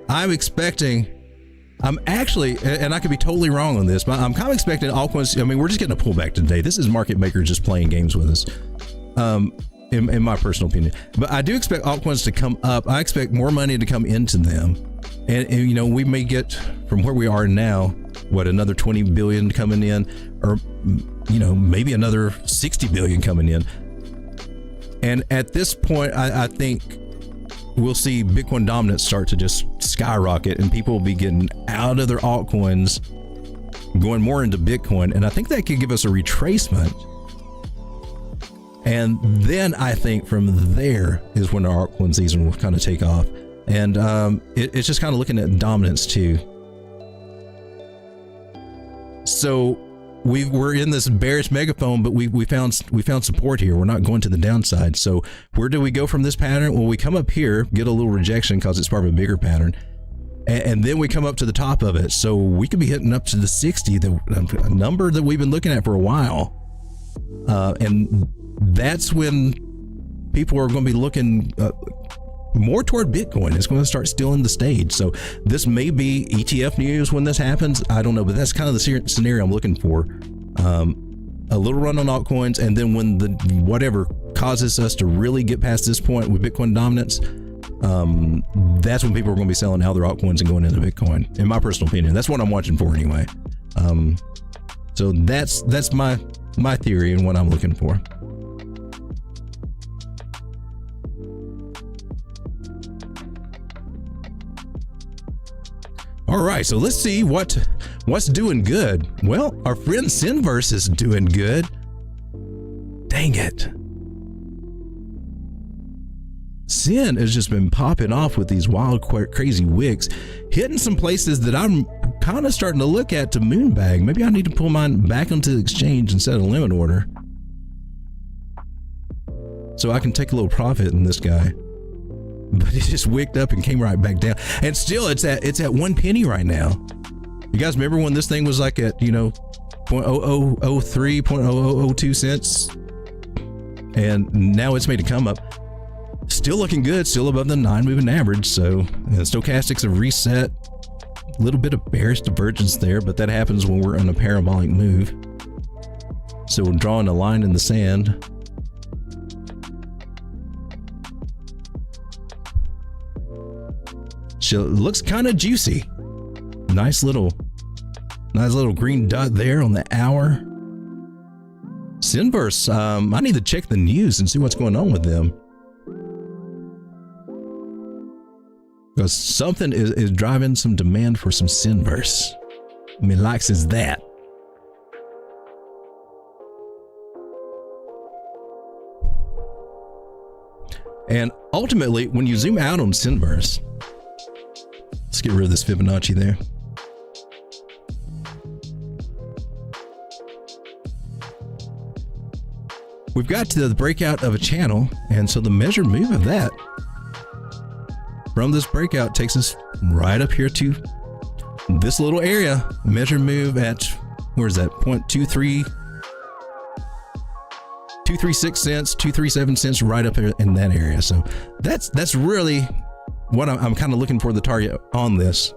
I'm actually, and I could be totally wrong on this, but I'm kind of expecting altcoins. I mean, we're just getting a pullback today. This is market makers just playing games with us, in my personal opinion. But I do expect altcoins to come up. I expect more money to come into them. And you know, we may get from where we are now, what, another 20 billion coming in, or, you know, maybe another 60 billion coming in. And at this point, I think we'll see Bitcoin dominance start to just skyrocket, and people will be getting out of their altcoins, going more into Bitcoin. And I think that could give us a retracement. And then I think from there is when our altcoin season will kind of take off. And it's just kind of looking at dominance too. So we're in this bearish megaphone, but we found support here. We're not going to the downside. So where do we go from this pattern? Well, we come up here, get a little rejection because it's part of a bigger pattern, and then we come up to the top of it. So we could be hitting up to the 60, a number that we've been looking at for a while, and that's when people are going to be looking more toward Bitcoin. It's going to start stealing the stage. So this may be ETF news when this happens. I don't know, but that's kind of the scenario I'm looking for. A little run on altcoins, and then when the whatever causes us to really get past this point with Bitcoin dominance, that's when people are going to be selling out their altcoins and going into Bitcoin. In my personal opinion, that's what I'm watching for anyway. So that's my theory and what I'm looking for. All right, so let's see what's doing good. Well, our friend Sinverse is doing good. Dang it. Sin has just been popping off with these wild, crazy wicks, hitting some places that I'm kind of starting to look at to moonbag. Maybe I need to pull mine back onto the exchange instead of limit order, so I can take a little profit in this guy. But it just wicked up and came right back down, and still it's at 1 penny right now. You guys remember when this thing was like at, you know, 0.0003, 0.0002 cents, and now it's made a come up. Still looking good, still above the 9 moving average. So stochastics have reset. A little bit of bearish divergence there, but that happens when we're on a parabolic move. So we're drawing a line in the sand. So it looks kind of juicy. Nice little green dot there on the hour. Sinverse, I need to check the news and see what's going on with them. because something is driving some demand for some Synverse. Me likes is that. And ultimately, when you zoom out on Synverse, let's get rid of this Fibonacci there. We've got to the breakout of a channel, and so the measured move of that from this breakout takes us right up here to this little area. Measured move at, where's that, 236 cents, 237 cents, right up here in that area. So that's really what I'm kind of looking for the target on this.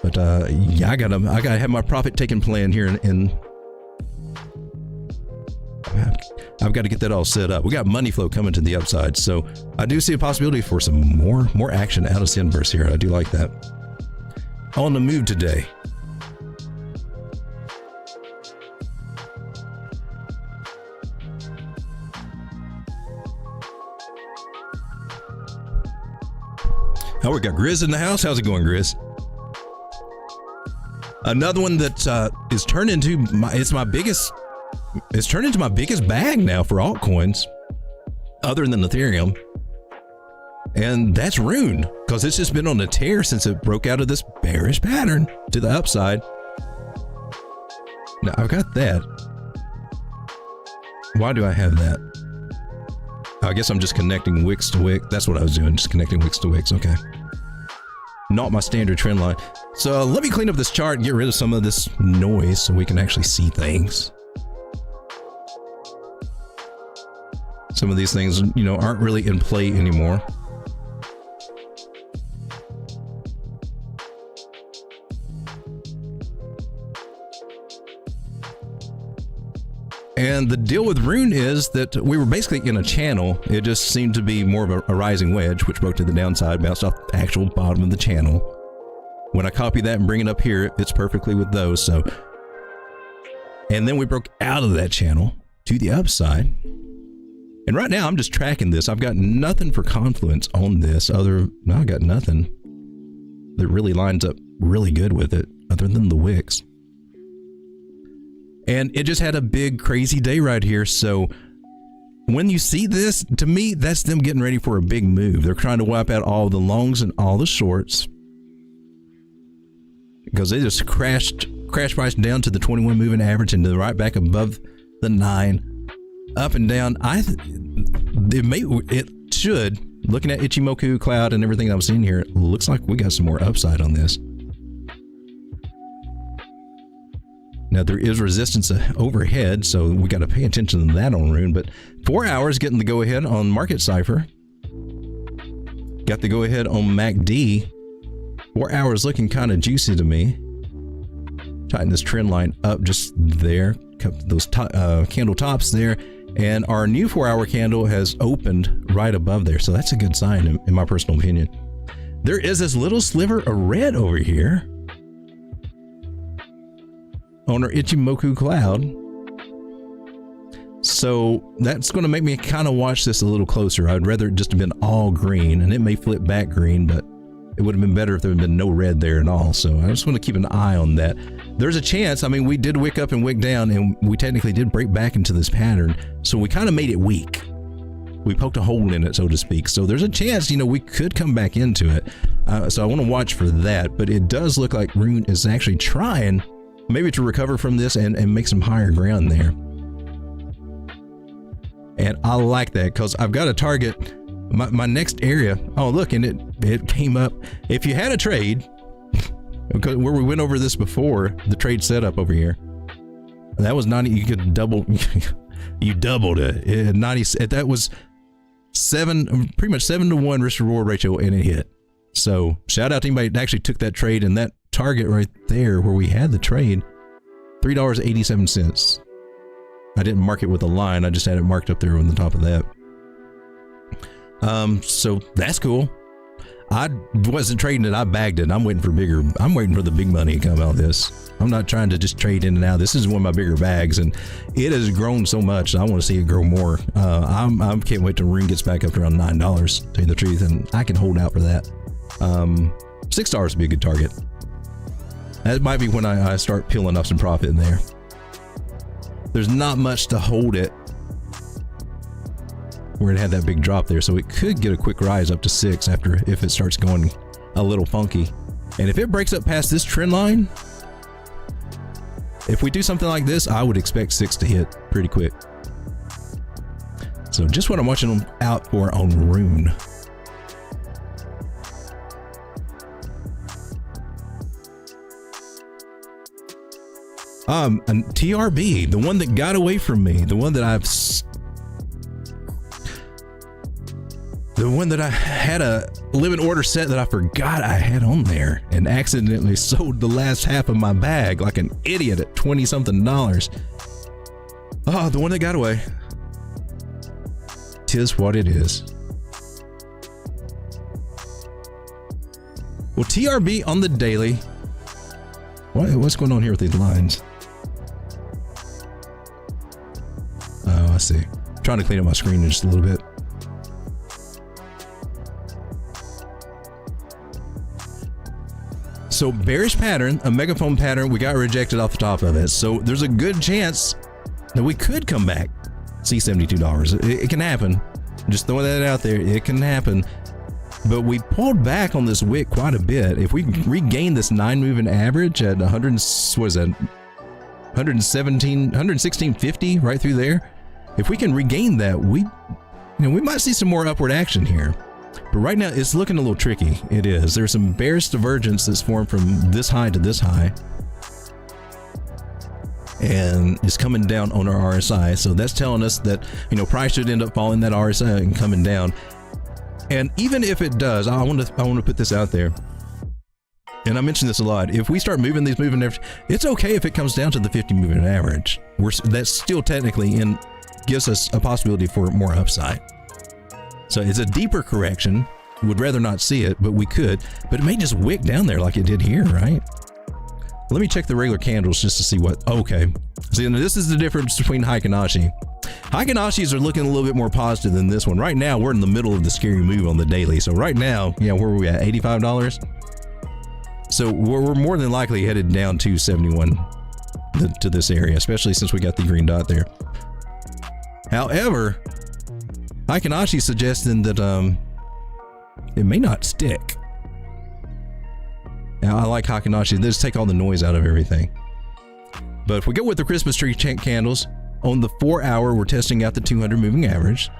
But yeah, I gotta have my profit taking plan here, and I've got to get that all set up. We got money flow coming to the upside, so I do see a possibility for some more action out of Synverse here. I do like that. On the move today. Oh, we got Grizz in the house. How's it going, Grizz? Another one that is turned into it's turned into my biggest bag now for altcoins, other than Ethereum. And that's Rune, because it's just been on a tear since it broke out of this bearish pattern to the upside. Now I've got that. Why do I have that? I guess I'm just connecting wicks to wick. That's what I was doing, just connecting wicks to wicks. Okay. Not my standard trend line. So let me clean up this chart and get rid of some of this noise so we can actually see things. Some of these things, you know, aren't really in play anymore. And the deal with Rune is that we were basically in a channel. It just seemed to be more of a rising wedge, which broke to the downside, bounced off the actual bottom of the channel. When I copy that and bring it up here, it fits perfectly with those. So, and then we broke out of that channel to the upside. And right now I'm just tracking this. I've got nothing for confluence on this no, I got nothing that really lines up really good with it other than the wicks. And it just had a big crazy day right here. So when you see this, to me, that's them getting ready for a big move. They're trying to wipe out all the longs and all the shorts, because they just crash price down to the 21 moving average and right back above the 9, up and down. It should, looking at Ichimoku Cloud and everything I'm seeing here, it looks like we got some more upside on this. Now there is resistance overhead, so we got to pay attention to that on Rune. But 4 hours getting the go ahead on Market Cipher. Got the go ahead on MACD. 4 hours looking kind of juicy to me. Tighten this trend line up just there. Those candle tops there. And our new 4 hour candle has opened right above there. So that's a good sign in my personal opinion. There is this little sliver of red over here on our Ichimoku Cloud. So that's going to make me kind of watch this a little closer. I'd rather it just have been all green, and it may flip back green, but it would have been better if there had been no red there at all. So I just want to keep an eye on that. There's a chance. I mean, we did wick up and wick down, and we technically did break back into this pattern. So we kind of made it weak. We poked a hole in it, so to speak. So there's a chance, you know, we could come back into it. So I want to watch for that. But it does look like Rune is actually trying maybe to recover from this and make some higher ground there. And I like that, because I've got a target. My next area, oh look, and it came up. If you had a trade, where we went over this before, the trade setup over here, that was 90, you could double, you doubled it. 90, that was pretty much 7 to 1 risk reward ratio, and it hit. So shout out to anybody that actually took that trade, and that target right there where we had the trade, $3.87. I didn't mark it with a line, I just had it marked up there on the top of that. So that's cool. I wasn't trading it. I bagged it. I'm waiting for the big money to come out of this. I'm not trying to just trade in and out. This is one of my bigger bags, and it has grown so much. I want to see it grow more. I can't wait till ring gets back up to around $9, to tell you the truth, and I can hold out for that. $6 would be a good target. That might be when I start peeling up some profit in there. There's not much to hold it where it had that big drop there, so it could get a quick rise up to 6 if it starts going a little funky. And if it breaks up past this trend line, if we do something like this, I would expect 6 to hit pretty quick. So just what I'm watching out for on Rune. And TRB, the one that got away from me, the one that I had a limit order set that I forgot I had on there and accidentally sold the last half of my bag like an idiot at $20-something. Oh, the one that got away. 'Tis what it is. Well, TRB on the daily. What's going on here with these lines? Oh, I see. I'm trying to clean up my screen just a little bit. So bearish pattern, a megaphone pattern, we got rejected off the top of it. So there's a good chance that we could come back, see $72. It can happen. Just throwing that out there, it can happen. But we pulled back on this wick quite a bit. If we regain this 9 moving average at 116.50 right through there, if we can regain that, we might see some more upward action here. But right now it's looking a little tricky. It is. There's some bearish divergence that's formed from this high to this high, and it's coming down on our RSI. So that's telling us that price should end up following that RSI and coming down. And even if it does, I want to put this out there, and I mention this a lot. If we start moving these moving averages, it's okay if it comes down to the 50 moving average. That's still technically gives us a possibility for more upside. So it's a deeper correction. Would rather not see it, but we could. But it may just wick down there like it did here, right? Let me check the regular candles just to see what. Okay. See, this is the difference between Heikin-Ashi. Heikin-Ashis are looking a little bit more positive than this one. Right now, we're in the middle of the scary move on the daily. So right now, where were we at? $85? So we're more than likely headed down to 71 to this area, especially since we got the green dot there. However, Heikin-Ashi suggesting that it may not stick. Now, I like Heikin-Ashi. They just take all the noise out of everything. But if we go with the Christmas tree candles, on the 4 hour, we're testing out the 200 moving average.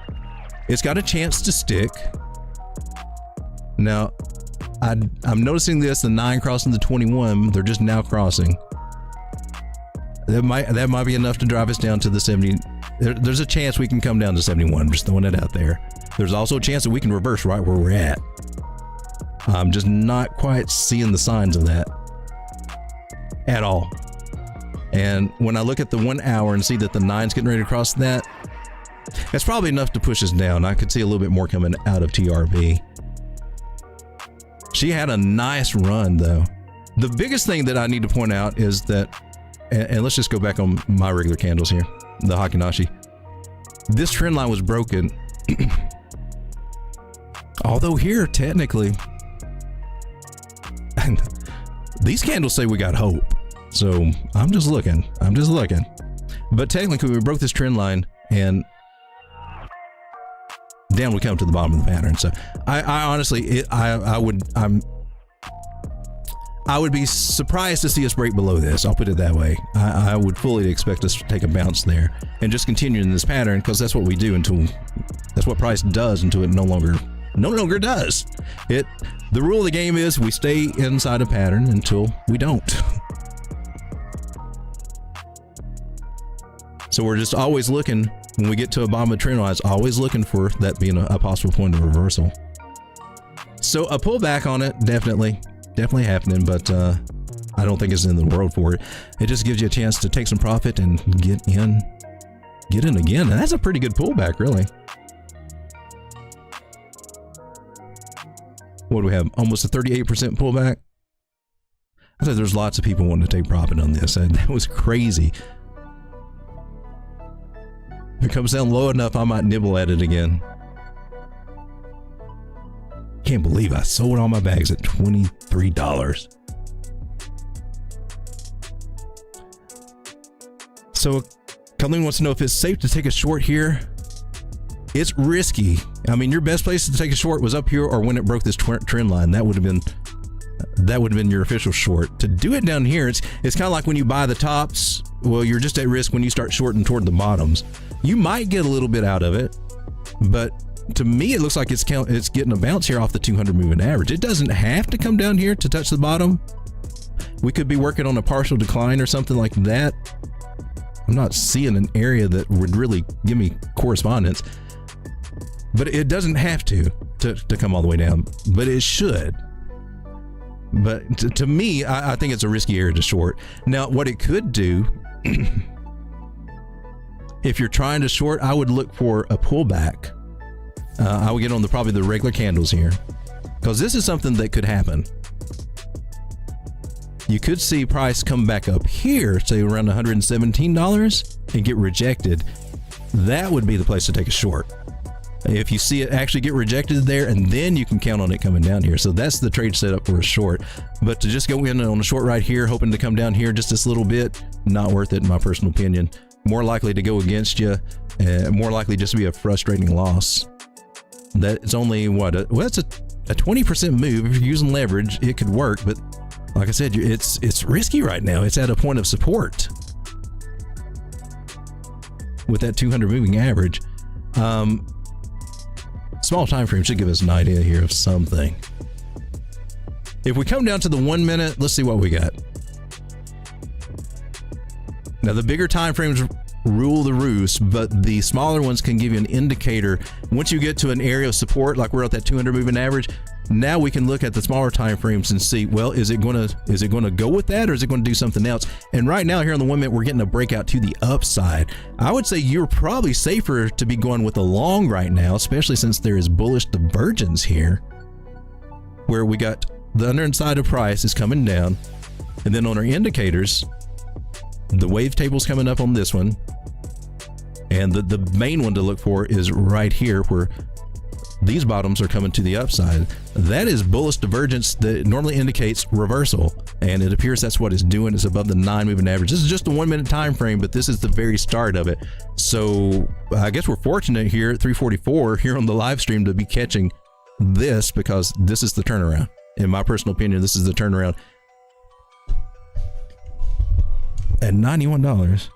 It's got a chance to stick. Now, I'm noticing this, the 9 crossing the 21, they're just now crossing. That might be enough to drive us down to the 70. There's a chance we can come down to 71. I'm just throwing it out there. There's also a chance that we can reverse right where we're at. I'm just not quite seeing the signs of that at all. And when I look at the 1 hour and see that the 9's getting ready to cross that, that's probably enough to push us down. I could see a little bit more coming out of TRB. She had a nice run though. The biggest thing that I need to point out is that, and let's just go back on my regular candles here, the Heikin-Ashi. This trend line was broken. Although here, technically, these candles say we got hope. So I'm just looking. But technically, we broke this trend line and down we come to the bottom of the pattern. So I honestly, I would be surprised to see us break below this. I'll put it that way. I would fully expect us to take a bounce there and just continue in this pattern, because that's what we do that's what price does until it no longer does. The rule of the game is we stay inside a pattern until we don't. So we're just always looking, when we get to a bottom of trend lines, always looking for that being a possible point of reversal. So a pullback on it, definitely happening, but I don't think it's in the world for it. It just gives you a chance to take some profit and get in again. And that's a pretty good pullback, really. What do we have? Almost a 38% pullback. I thought there's lots of people wanting to take profit on this, and that was crazy. If it comes down low enough, I might nibble at it again. Can't believe I sold all my bags at $23. So Colleen wants to know if it's safe to take a short here. It's risky. I mean, your best place to take a short was up here or when it broke this trend line. That would have been your official short. To do it down here, it's kind of like when you buy the tops. Well, you're just at risk when you start shorting toward the bottoms. You might get a little bit out of it, but to me, it looks like it's getting a bounce here off the 200 moving average. It doesn't have to come down here to touch the bottom. We could be working on a partial decline or something like that. I'm not seeing an area that would really give me correspondence, but it doesn't have to come all the way down, but it should. But to me, I think it's a risky area to short. Now, what it could do, if you're trying to short, I would look for a pullback. I would get on probably the regular candles here, because this is something that could happen. You could see price come back up here, say around $117, and get rejected. That would be the place to take a short. If you see it actually get rejected there, and then you can count on it coming down here. So that's the trade setup for a short. But to just go in on a short right here, hoping to come down here just this little bit, not worth it in my personal opinion. More likely to go against you, more likely just to be a frustrating loss. That's only what? Well, that's a 20% move. If you're using leverage, it could work, but like I said, it's risky right now. It's at a point of support with that 200 moving average. Small time frame should give us an idea here of something. If we come down to the 1 minute, let's see what we got. Now the bigger time frames rule the roost, but the smaller ones can give you an indicator. Once you get to an area of support, like we're at that 200 moving average, now we can look at the smaller time frames and see, well, is it going to go with that, or is it going to do something else? And right now here on the 1 minute, we're getting a breakout to the upside. I would say you're probably safer to be going with a long right now, especially since there is bullish divergence here, where we got the underside of price is coming down, and then on our indicators, the wave table's coming up on this one, and the main one to look for is right here, where these bottoms are coming to the upside. That is bullish divergence that normally indicates reversal, and it appears that's what it's doing. It's above the 9 moving average. This is just a 1 minute time frame, but this is the very start of it. So I guess we're fortunate here at 344 here on the live stream to be catching this, because this is the turnaround. In my personal opinion, this is the turnaround. At $91,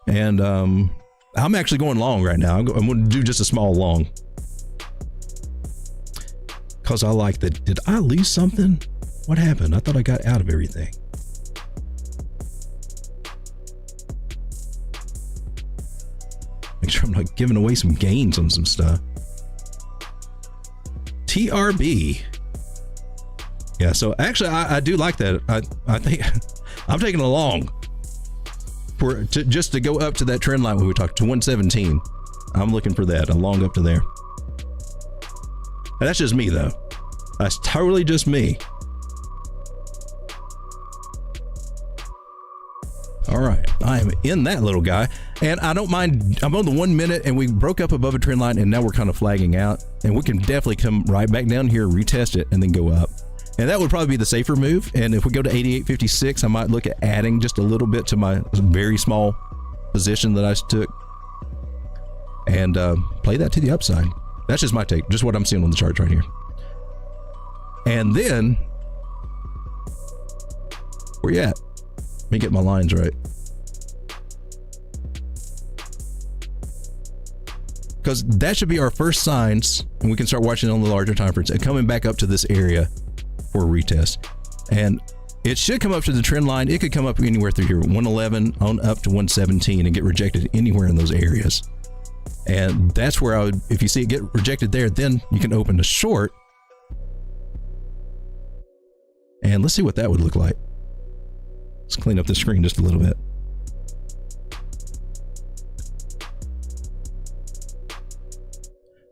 and I'm actually going long right now. I'm going to do just a small long, because I like that. Did I lose something? What happened? I thought I got out of everything. Make sure I'm not giving away some gains on some stuff. TRB. Yeah, so actually I do like that. I think I'm taking a long just to go up to that trend line when we talked to 117. I'm looking for that, a long up to there. And that's just me though. That's totally just me. All right, I am in that little guy, and I don't mind. I'm on the 1 minute, and we broke up above a trend line, and now we're kind of flagging out, and we can definitely come right back down here, retest it, and then go up. And that would probably be the safer move. And if we go to 88.56, I might look at adding just a little bit to my very small position that I took, and play that to the upside. That's just my take, just what I'm seeing on the charts right here. And then, where you at? Let me get my lines right. Because that should be our first signs, and we can start watching on the larger time frames and coming back up to this area for a retest. And it should come up to the trend line. It could come up anywhere through here, 111 on up to 117, and get rejected anywhere in those areas. And that's where I would, if you see it get rejected there, then you can open a short. And let's see what that would look like. Let's clean up the screen just a little bit.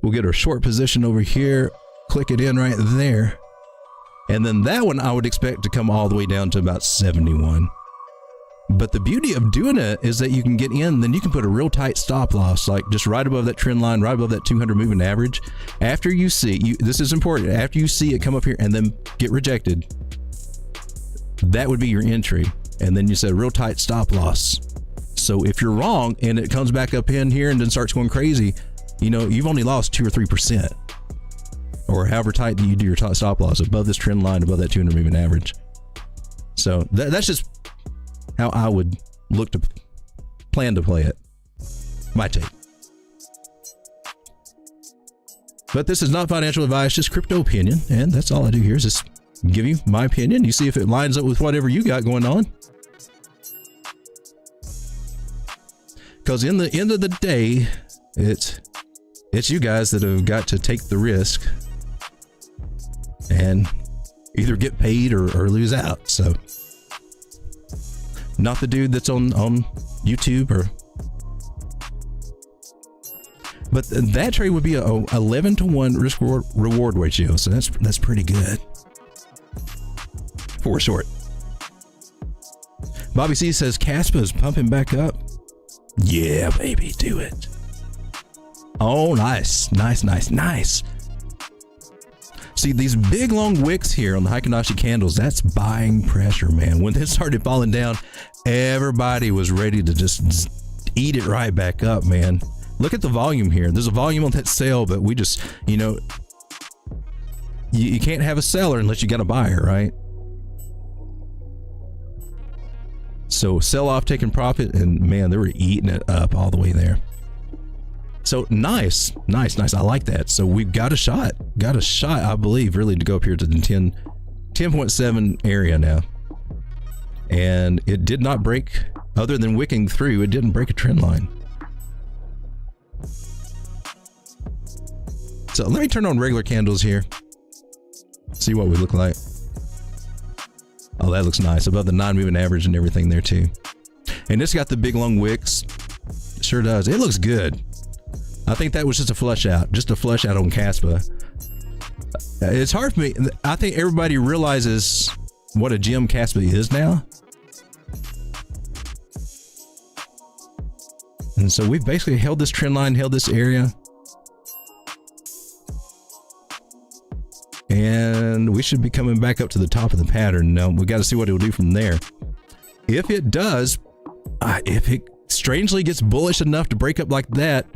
We'll get our short position over here, click it in right there. And then that one I would expect to come all the way down to about 71. But the beauty of doing it is that you can get in, then you can put a real tight stop loss, like just right above that trend line, right above that 200 moving average. After you see, this is important, after you see it come up here and then get rejected, that would be your entry. And then you set a real tight stop loss. So if you're wrong and it comes back up in here and then starts going crazy, you know, you've only lost 2 or 3%. Or however tight that you do your stop loss, above this trend line, above that 200 moving average. So that's just how I would look to plan to play it. My take. But this is not financial advice, just crypto opinion. And that's all I do here is just give you my opinion. You see if it lines up with whatever you got going on. Because in the end of the day, it's you guys that have got to take the risk and either get paid or lose out. So not the dude that's on YouTube but that trade would be a 11-to-1 risk reward ratio. So that's pretty good for a short. Bobby C says Caspa is pumping back up. Yeah, baby, do it. Oh, nice. See, these big long wicks here on the Hikinashi candles, that's buying pressure, man. When they started falling down, everybody was ready to just eat it right back up, man. Look at the volume here. There's a volume on that sell, but we just, you know, you can't have a seller unless you got a buyer, right? So sell off, taking profit, and man, they were eating it up all the way there. So nice. I like that. So we've got a shot, I believe, really to go up here to the 10.7 area now. And it did not break, other than wicking through, it didn't break a trend line. So let me turn on regular candles here. See what we look like. Oh, that looks nice. Above the 9 moving average and everything there too. And it's got the big long wicks. It sure does. It looks good. I think that was just a flush out on Caspa. It's hard for me. I think everybody realizes what a gem Caspa is now. And so we've basically held this trend line, held this area. And we should be coming back up to the top of the pattern. Now we got to see what it will do from there. If it does, if it strangely gets bullish enough to break up like that,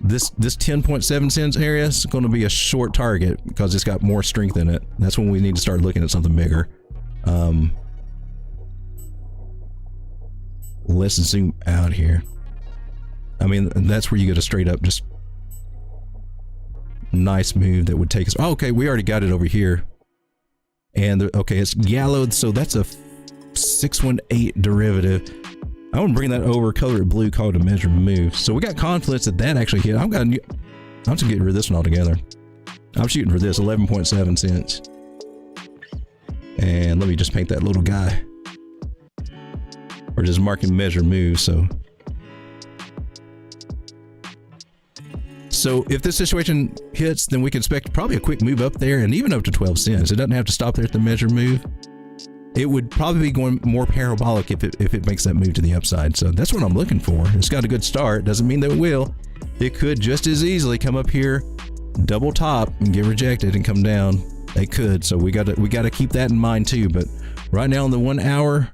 this 10.7 cents area is going to be a short target because it's got more strength in it. That's when we need to start looking at something bigger. Let's zoom out here. I mean, that's where you get a straight up just nice move that would take us. Oh, okay, we already got it over here. And okay, it's yellowed, so that's a 618 derivative. I want to bring that over, color it blue, call it a measured move. So we got confidence that actually hit. I'm just getting rid of this one altogether. I'm shooting for this 11.7 cents. And let me just paint that little guy. Or just marking measured move. So if this situation hits, then we can expect probably a quick move up there and even up to 12 cents. It doesn't have to stop there at the measured move. It would probably be going more parabolic if it makes that move to the upside. So that's what I'm looking for. It's got a good start. Doesn't mean that it will. It could just as easily come up here, double top and get rejected and come down. They could. So we got to keep that in mind too. But right now on the 1 hour,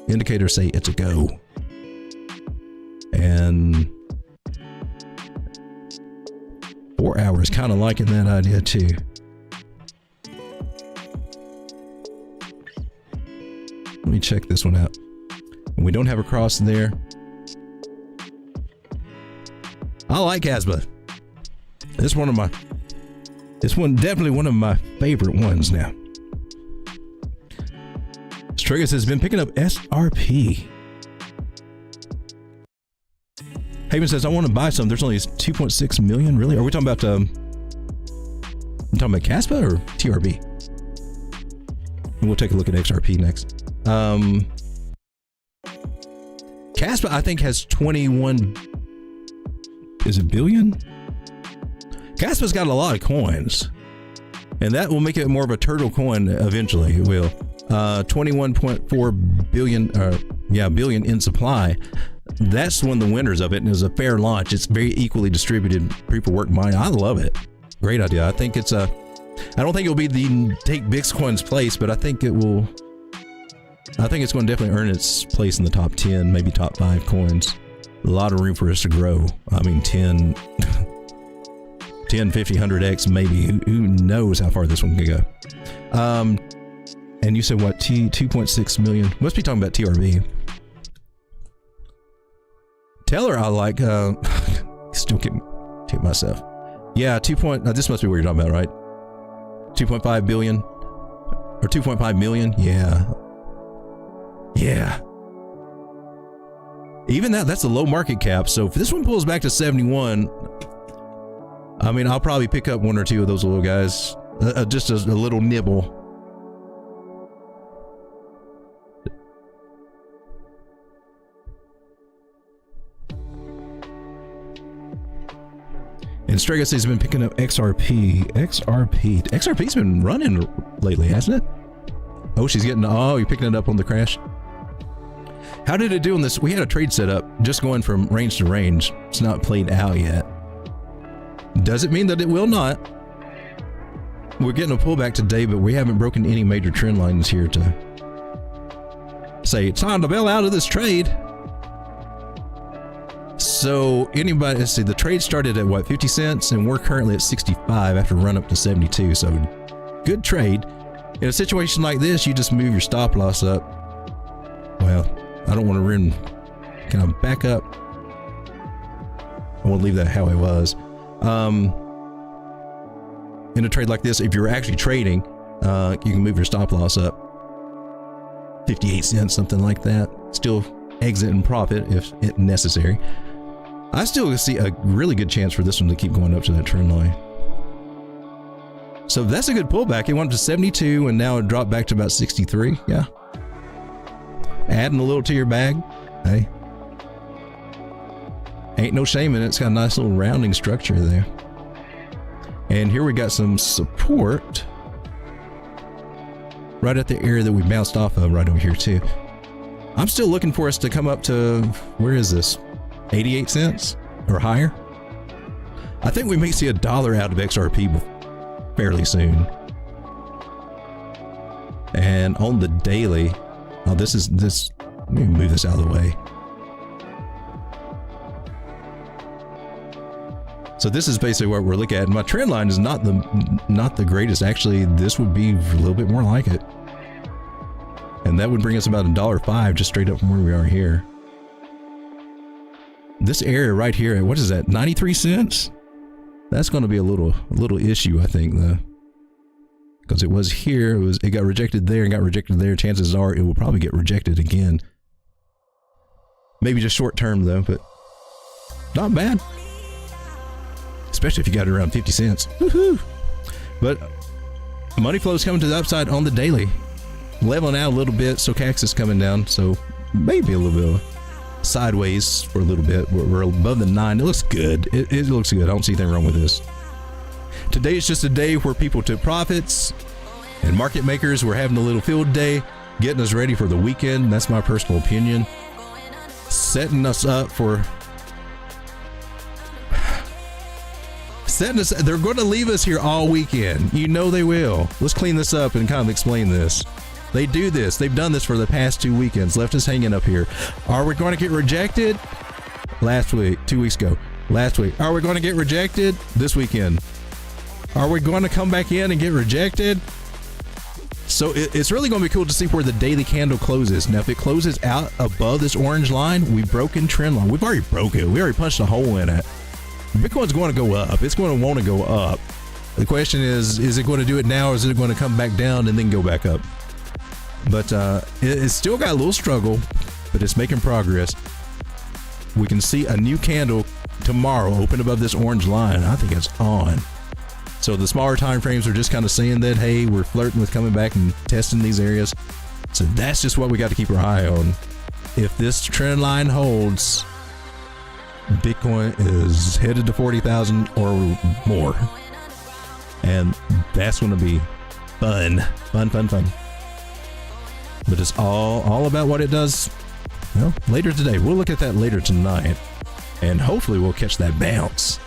indicators say it's a go. And 4 hours, kind of liking that idea too. Let me check this one out. And we don't have a cross there. I like Caspa. This one definitely one of my favorite ones now. Strigas has been picking up SRP. Haven says, I want to buy some. There's only 2.6 million. Really? Are we talking about Caspa or TRB? And we'll take a look at XRP next. Caspa, I think, has 21. Is it billion? Caspa's got a lot of coins. And that will make it more of a turtle coin eventually. It will. 21.4 billion in supply. That's one of the winners of it, and it's a fair launch. It's very equally distributed proof of work mining. I love it. Great idea. I think it's I don't think it'll be take Bitcoin's place, but I think it will. I think it's going to definitely earn its place in the top 10, maybe top 5 coins. A lot of room for us to grow. I mean, 10, 50, 100x, maybe. Who knows how far this one can go. And you said what? 2.6 million? Must be talking about TRV. Teller, I like. Still kick myself. Yeah, this must be what you're talking about, right? 2.5 billion or 2.5 million. Yeah. Yeah. Even that's a low market cap. So if this one pulls back to 71, I mean, I'll probably pick up 1 or 2 of those little guys. Just a little nibble. And Stregus has been picking up XRP. XRP's been running lately, hasn't it? Oh, you're picking it up on the crash. How did it do on this? We had a trade set up just going from range to range. It's not played out yet. Doesn't mean that it will not. We're getting a pullback today, but we haven't broken any major trend lines here to say it's time to bail out of this trade. So anybody, let's see, the trade started at what, 50 cents, and we're currently at 65 after a run up to 72. So good trade. In a situation like this, you just move your stop loss up. Well, I don't want to run. Can I back up? I want to leave that how it was. In a trade like this, if you're actually trading, you can move your stop loss up 58 cents, something like that. Still exit and profit if necessary. I still see a really good chance for this one to keep going up to that trend line. So that's a good pullback. It went up to 72 and now it dropped back to about 63. Yeah. Adding a little to your bag. Hey. Ain't no shame in it. It's got a nice little rounding structure there. And here we got some support right at the area that we bounced off of right over here too. I'm still looking for us to come up to, where is this? 88 cents or higher? I think we may see $1 out of XRP fairly soon. And on the daily, oh, this, let me move this out of the way. So this is basically what we're looking at. My trend line is not the greatest. Actually, this would be a little bit more like it. And that would bring us about $1.05 just straight up from where we are here. This area right here, what is that, 93 cents? That's going to be a little issue, I think, though. Because it was here, it got rejected there and got rejected there. Chances are it will probably get rejected again. Maybe just short term, though, but not bad. Especially if you got it around 50 cents. Woohoo! But money flow is coming to the upside on the daily. Leveling out a little bit, so CAX is coming down, so maybe a little bit of sideways for a little bit. We're above the 9. It looks good. It looks good. I don't see anything wrong with this. Today is just a day where people took profits, and market makers were having a little field day, getting us ready for the weekend. That's my personal opinion. Setting us up for... They're going to leave us here all weekend. You know they will. Let's clean this up and kind of explain this. They do this. They've done this for the past 2 weekends. Left us hanging up here. Are we going to get rejected? Last week, 2 weeks ago. Last week. Are we going to get rejected this weekend? Are we going to come back in and get rejected? So it's really going to be cool to see where the daily candle closes. Now, if it closes out above this orange line, we've broken trend line. We've already broke it. We already punched a hole in it. Bitcoin's going to go up. It's going to want to go up. The question is it going to do it now, or is it going to come back down and then go back up? But it's still got a little struggle, but it's making progress. We can see a new candle tomorrow open above this orange line. I think it's on. So the smaller time frames are just kind of saying that, hey, we're flirting with coming back and testing these areas. So that's just what we got to keep our eye on. If this trend line holds, Bitcoin is headed to 40,000 or more. And that's going to be fun. But it's all about what it does, well, later today. We'll look at that later tonight. And hopefully we'll catch that bounce.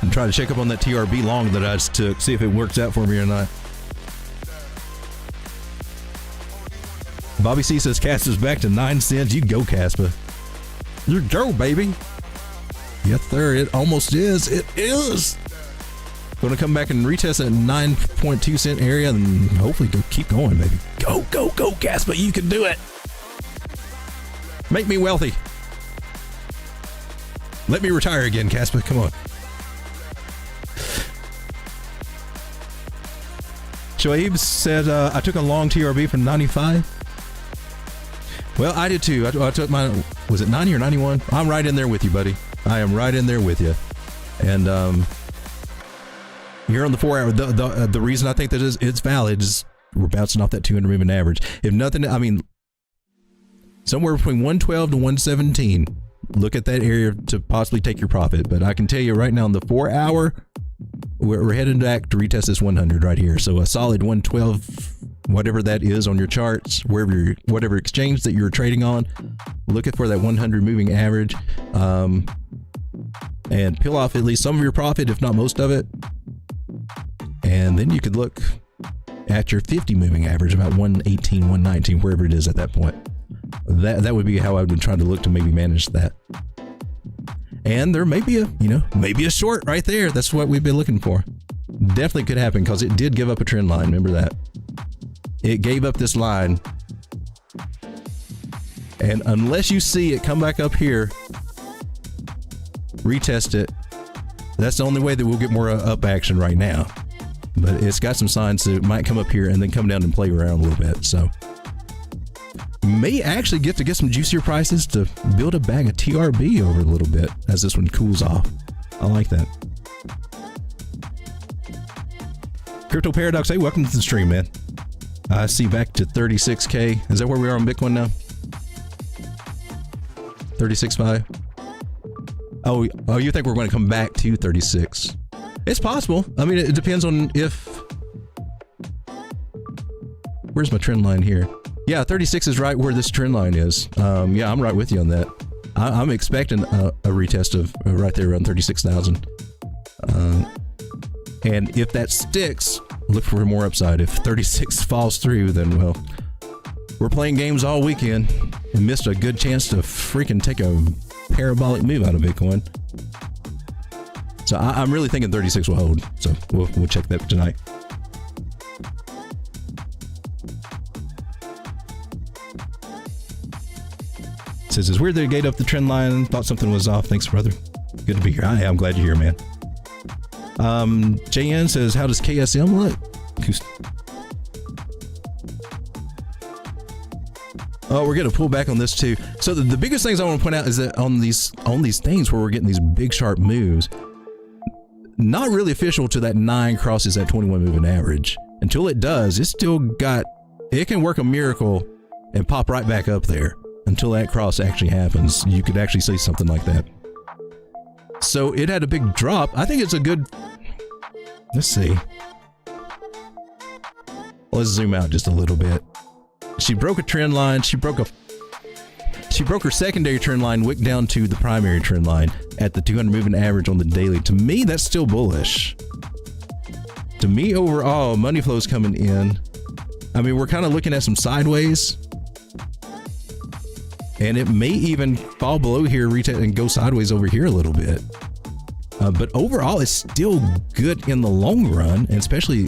And try to check up on that TRB long that I just took. See if it works out for me or not. Bobby C says Caspa's back to 9 cents. You go, Caspa. You go, baby. Yes, sir. It almost is. It is. Going to come back and retest that 9.2 cent area and hopefully go keep going, baby. Go, Caspa. You can do it. Make me wealthy. Let me retire again, Caspa. Come on. Shoaib said, I took a long TRB from 95. Well, I did too. I took mine, was it 90 or 91? I'm right in there with you, buddy. I am right in there with you. And here on the 4 hour, the reason I think that it's valid is we're bouncing off that 200 moving average. If nothing, I mean, somewhere between 112 to 117. Look at that area to possibly take your profit. But I can tell you right now, in the 4 hour, we're heading back to retest this 100 right here. So a solid 112, whatever that is on your charts, whatever exchange that you're trading on, looking for that 100 moving average, and peel off at least some of your profit, if not most of it. And then you could look at your 50 moving average, about 118, 119, wherever it is at that point. That would be how I would try to look to maybe manage that. And there may be maybe a short right there. That's what we've been looking for. Definitely could happen because it did give up a trend line. Remember that. It gave up this line. And unless you see it come back up here, retest it, that's the only way that we'll get more up action right now. But it's got some signs that it might come up here and then come down and play around a little bit. So may actually get some juicier prices to build a bag of TRB over a little bit as this one cools off. I like that. Crypto Paradox, hey, welcome to the stream, man. I see back to 36K. Is that where we are on Bitcoin now? 36.5. Oh, you think we're going to come back to 36? It's possible. I mean, it depends on if. Where's my trend line here? Yeah, 36 is right where this trend line is. Yeah, I'm right with you on that. I'm expecting a retest of right there around 36,000. And if that sticks, look for more upside. If 36 falls through, then, well, we're playing games all weekend and missed a good chance to freaking take a parabolic move out of Bitcoin. So I'm really thinking 36 will hold. So we'll check that tonight. Says it's weird they gate up the trend line. Thought something was off. Thanks, brother. Good to be here. I'm glad you're here, man. JN says, how does KSM look? Oh, we're gonna pull back on this too. So the biggest things I want to point out is that on these things where we're getting these big sharp moves, not really official to that 9 crosses that 21 moving average. Until it does, it's still got, it can work a miracle and pop right back up there. Until that cross actually happens, you could actually see something like that. So it had a big drop. I think it's a good, let's see. Let's zoom out just a little bit. She broke a trend line. She broke her secondary trend line, wicked down to the primary trend line at the 200 moving average on the daily. To me, that's still bullish. To me, overall, money flow is coming in. I mean, we're kind of looking at some sideways. And it may even fall below here, retest, and go sideways over here a little bit. But overall, it's still good in the long run, and especially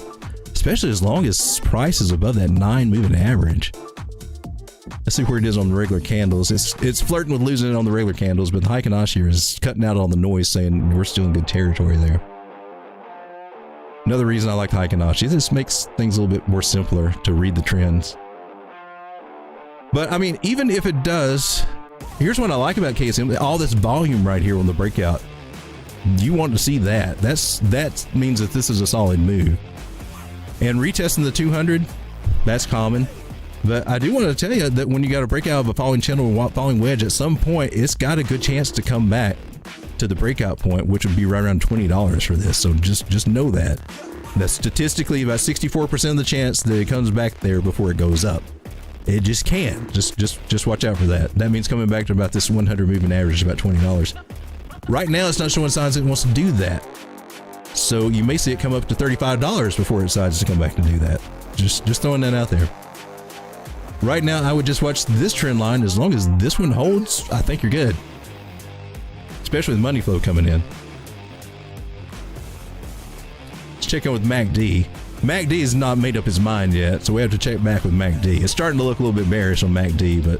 as long as price is above that 9 moving average. Let's see where it is on the regular candles. It's flirting with losing it on the regular candles, but the Heikin-Ashi here is cutting out all the noise, saying we're still in good territory there. Another reason I like the Heikin-Ashi, this makes things a little bit more simpler to read the trends. But I mean, even if it does, here's what I like about KSM, all this volume right here on the breakout. You want to see that. That means that this is a solid move. And retesting the 200, that's common. But I do want to tell you that when you got a breakout of a falling channel or falling wedge, at some point, it's got a good chance to come back to the breakout point, which would be right around $20 for this. So just know that statistically about 64% of the chance that it comes back there before it goes up. It just can. Just watch out for that. That means coming back to about this 100 moving average, about $20. Right now, it's not showing signs it wants to do that. So you may see it come up to $35 before it decides to come back to do that. Just throwing that out there. Right now, I would just watch this trend line. As long as this one holds, I think you're good. Especially with money flow coming in. Let's check in with MACD. MACD has not made up his mind yet, so we have to check back with MACD. It's starting to look a little bit bearish on MACD, but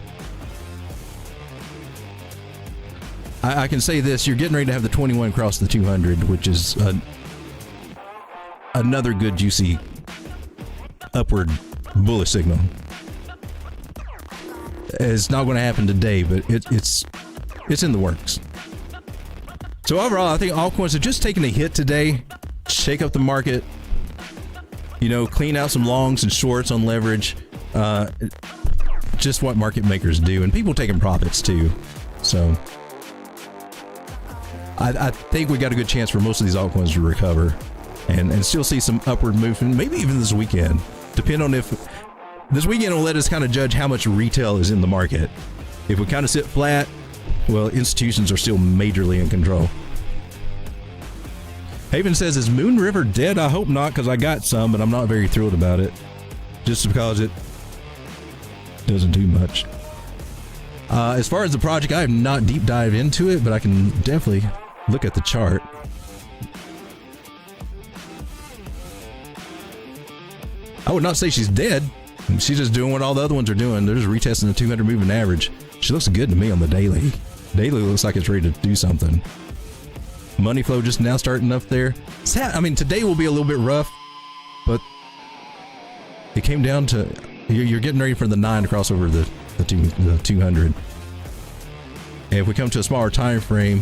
I can say this. You're getting ready to have the 21 cross the 200, which is another good juicy upward bullish signal. It's not going to happen today, but it's in the works. So overall, I think altcoins have just taken a hit today, shake up the market, clean out some longs and shorts on leverage. Just what market makers do, and people taking profits too. So I think we got a good chance for most of these altcoins to recover and still see some upward movement, maybe even this weekend. Depend on if this weekend will let us kind of judge how much retail is in the market. If we kind of sit flat, well, institutions are still majorly in control. Haven says, is Moon River dead? I hope not, because I got some, but I'm not very thrilled about it. Just because it doesn't do much. As far as the project, I have not deep dived into it, but I can definitely look at the chart. I would not say she's dead. She's just doing what all the other ones are doing. They're just retesting the 200 moving average. She looks good to me on the daily. Daily looks like it's ready to do something. Money flow just now starting up there. Today will be a little bit rough, but it came down to you're getting ready for the 9 to cross over the 200. And if we come to a smaller time frame,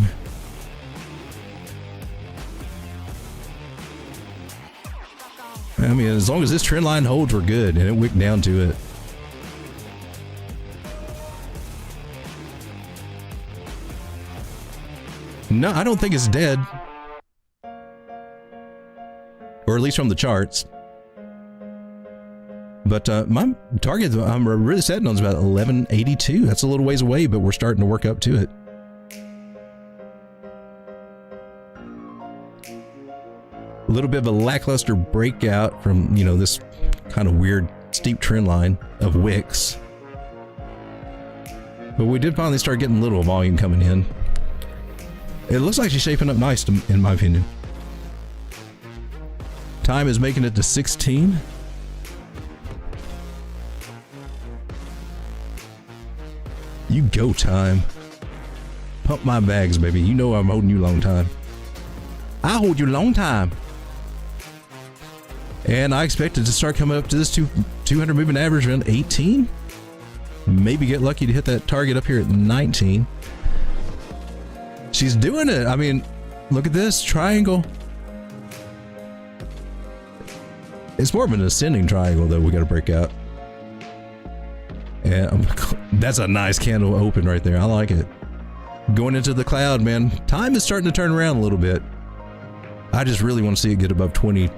as long as this trend line holds, we're good, and it wicked down to it. No, I don't think it's dead. Or at least from the charts. But my target I'm really setting on is about 1182. That's a little ways away, but we're starting to work up to it. A little bit of a lackluster breakout from, this kind of weird steep trend line of wicks. But we did finally start getting a little volume coming in. It looks like she's shaping up nice, in my opinion. Time is making it to 16. You go, time. Pump my bags, baby. You know I'm holding you a long time. I hold you a long time. And I expect it to start coming up to this 200 moving average around 18. Maybe get lucky to hit that target up here at 19. She's doing it. Look at this triangle. It's more of an ascending triangle though. We got to break out. And that's a nice candle open right there. I like it. Going into the cloud, man. Time is starting to turn around a little bit. I just really want to see it get above 20.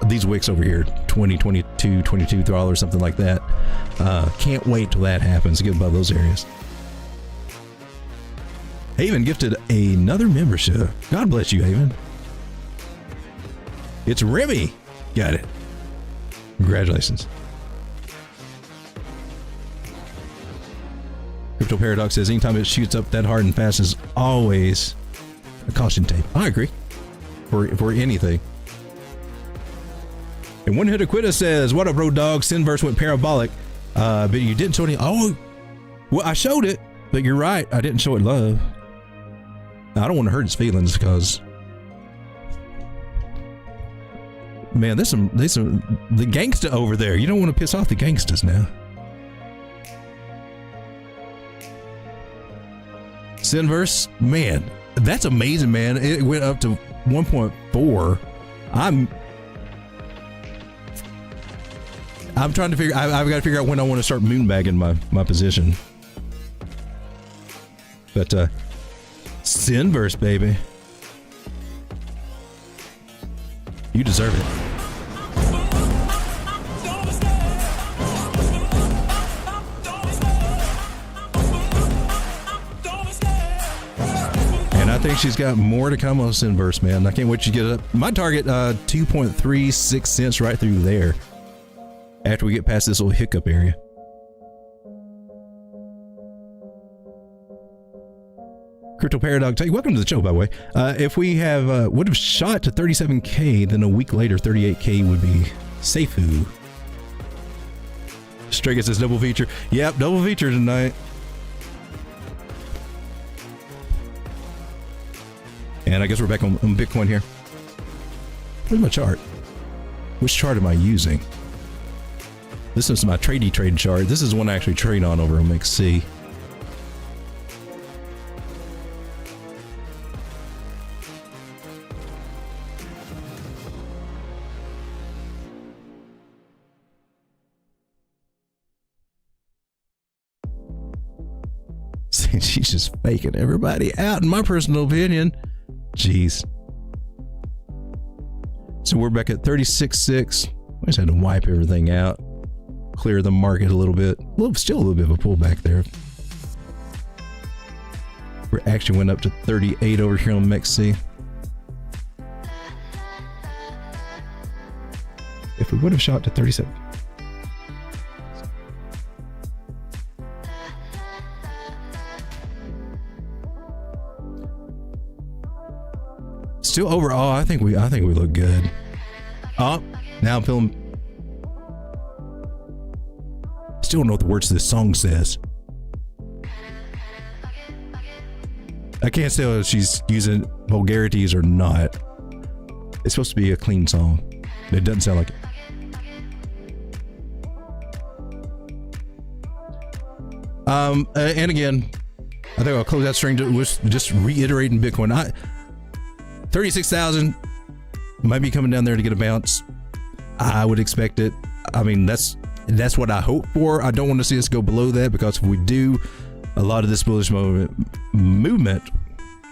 These wicks over here, 20, 22, 22 thrall or something like that. Can't wait till that happens to get above those areas. Haven gifted another membership. God bless you, Haven. It's Remy. Got it. Congratulations. Crypto Paradox says, anytime it shoots up that hard and fast is always a caution tape. I agree. For anything. And One Hit Aquita says, what up, Road Dog? Sinverse went parabolic. But you didn't show any. Oh, well, I showed it. But you're right. I didn't show it love. I don't want to hurt his feelings because, man, there's some the gangsta over there. You don't want to piss off the gangstas now. Sinverse, man, that's amazing, man. It went up to 1.4. I'm trying to figure. I've got to figure out when I want to start moonbagging my position. But It's inverse, baby. You deserve it. And I think she's got more to come on this inverse, man. I can't wait to get it up. My target, 2.36 cents right through there. After we get past this little hiccup area. Crypto Paradox, welcome to the show, by the way. If we have would have shot to 37K, then a week later 38K would be Seifu. Strega says double feature. Yep, double feature tonight. And I guess we're back on Bitcoin here. Where's my chart? Which chart am I using? This is my tradey trade chart. This is one I actually trade on over on XC. She's just faking everybody out, in my personal opinion. Jeez. So we're back at 36.6. I just had to wipe everything out, clear the market a little bit. Still a little bit of a pullback there. We actually went up to 38 over here on MEXC. If we would have shot to 37. Still overall, I think we look good. Oh, now I'm feeling. Still don't know what the words to this song says. I can't tell if she's using vulgarities or not. It's supposed to be a clean song. It doesn't sound like it. And again, I think I'll close that string with just reiterating Bitcoin. 36,000 might be coming down there to get a bounce. I would expect it. I mean, that's what I hope for. I don't want to see us go below that, because if we do, a lot of this bullish movement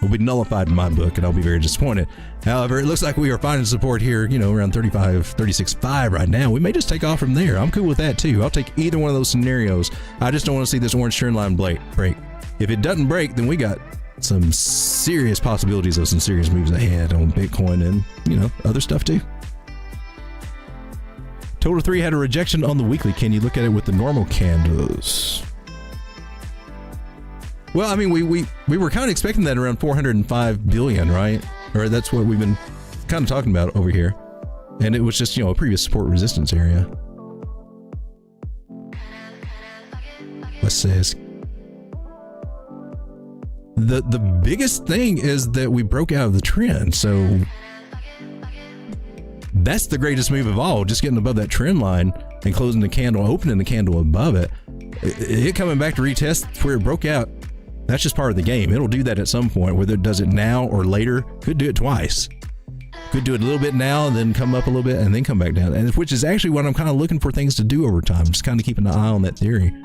will be nullified in my book, and I'll be very disappointed. However, it looks like we are finding support here, you know, around 36.5 right now. We may just take off from there. I'm cool with that too. I'll take either one of those scenarios. I just don't want to see this orange trend line break. If it doesn't break, then we got some serious possibilities of some serious moves ahead on Bitcoin and, you know, other stuff too. Total 3 had a rejection on the weekly. Can you look at it with the normal candles? Well, I mean, we were kind of expecting that around 405 billion, right? Or that's what we've been kind of talking about over here. And it was just, you know, a previous support resistance area. What says? The biggest thing is that we broke out of the trend. So that's the greatest move of all, just getting above that trend line and closing the candle, opening the candle above it. It coming back to retest where it broke out. That's just part of the game. It'll do that at some point, whether it does it now or later. Could do it twice. Could do it a little bit now and then come up a little bit and then come back down. And which is actually what I'm kind of looking for things to do over time. Just kind of keeping an eye on that theory.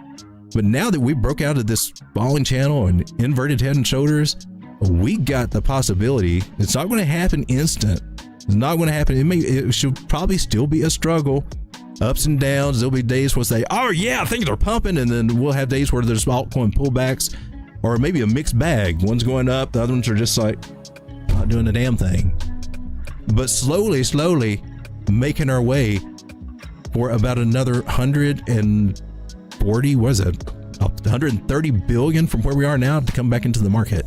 But now that we broke out of this falling channel and inverted head and shoulders, we got the possibility. It's not going to happen instant. It's not going to happen. It should probably still be a struggle. Ups and downs. There'll be days where say, oh yeah, things are pumping. And then we'll have days where there's altcoin pullbacks, or maybe a mixed bag. One's going up. The other ones are just like not doing a damn thing. But slowly making our way for about another 140, what is it? 130 billion from where we are now to come back into the market.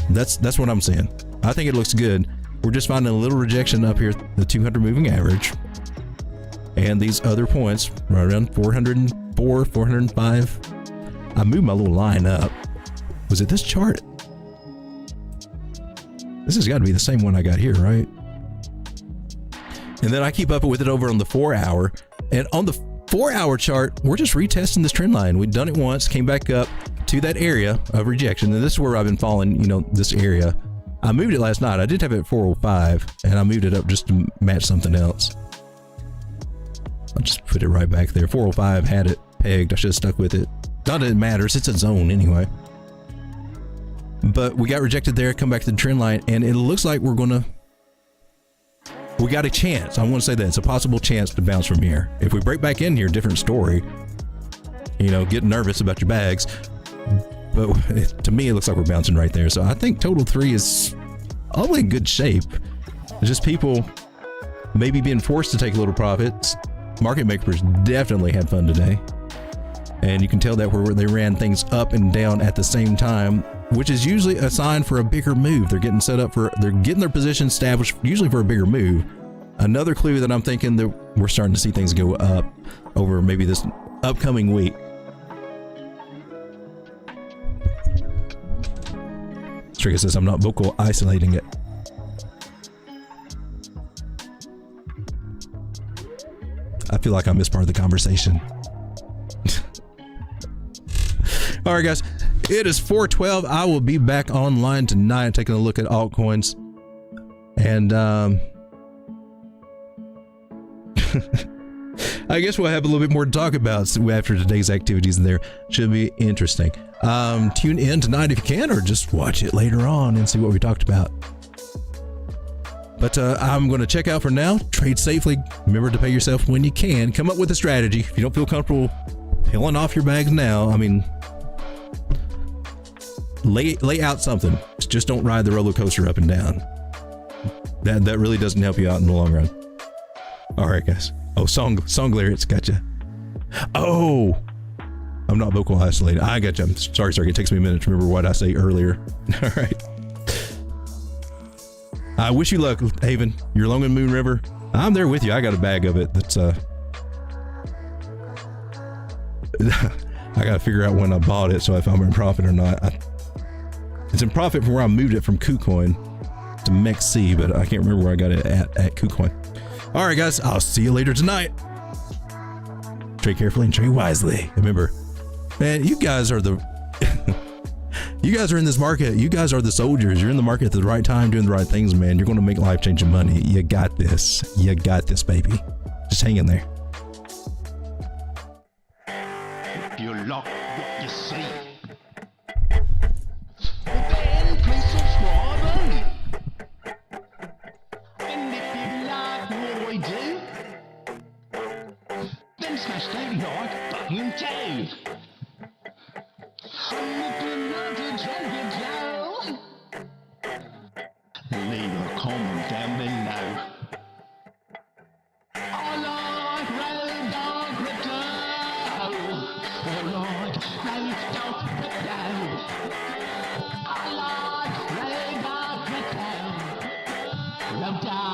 That's what I'm saying. I think it looks good. We're just finding a little rejection up here, the 200 moving average. And these other points right around 404, 405. I moved my little line up. Was it this chart? This has got to be the same one I got here, right? And then I keep up with it over on the 4 hour. And on the 4 hour chart, we're just retesting this trend line. We've done it once, came back up to that area of rejection. And this is where I've been following, you know, this area. I moved it last night. I did have it at 405, and I moved it up just to match something else. I'll just put it right back there. 405 had it pegged. I should have stuck with it. Not that it matters. It's a zone anyway. but we got rejected there, come back to the trend line, and it looks like we got a chance. I want to say that it's a possible chance to bounce from here. If we break back in here, different story. Get nervous about your bags. But to me, it looks like we're bouncing right there. So I think total 3 is all in good shape. It's just people maybe being forced to take a little profits. Market makers definitely had fun today. And you can tell that where they ran things up and down at the same time, which is usually a sign for a bigger move. They're getting set up they're getting their position established, usually for a bigger move. Another clue that I'm thinking that we're starting to see things go up over maybe this upcoming week. Trigger says I'm not vocal isolating it. I feel like I missed part of the conversation. All right, guys, it is 4:12. I will be back online tonight taking a look at altcoins. And I guess we'll have a little bit more to talk about after today's activities in there. Should be interesting. Tune in tonight if you can, or just watch it later on and see what we talked about. But I'm going to check out for now. Trade safely. Remember to pay yourself when you can. Come up with a strategy. If you don't feel comfortable peeling off your bags now, I mean, lay out something. Just don't ride the roller coaster up and down. That really doesn't help you out in the long run. All right, guys. Oh, song lyrics. Gotcha. Oh, I'm not vocal isolated. I gotcha. I'm sorry. It takes me a minute to remember what I say earlier. All right. I wish you luck, Haven. You're along in Moon River. I'm there with you. I got a bag of it. That's I got to figure out when I bought it, so if I'm in profit or not. It's in profit from where I moved it from KuCoin to MEXC, but I can't remember where I got it at KuCoin. All right, guys. I'll see you later tonight. Trade carefully and trade wisely. Remember, man, you guys are the you guys are in this market. You guys are the soldiers. You're in the market at the right time, doing the right things, man. You're going to make life-changing money. You got this. You got this, baby. Just hang in there. If you like what you see, then please subscribe. And if you like what I do, then smash that like button too. And if you like to drink it down, leave a comment down below. I like red dog crypto. I like red dog crypto. I like red dog crypto. Red dog.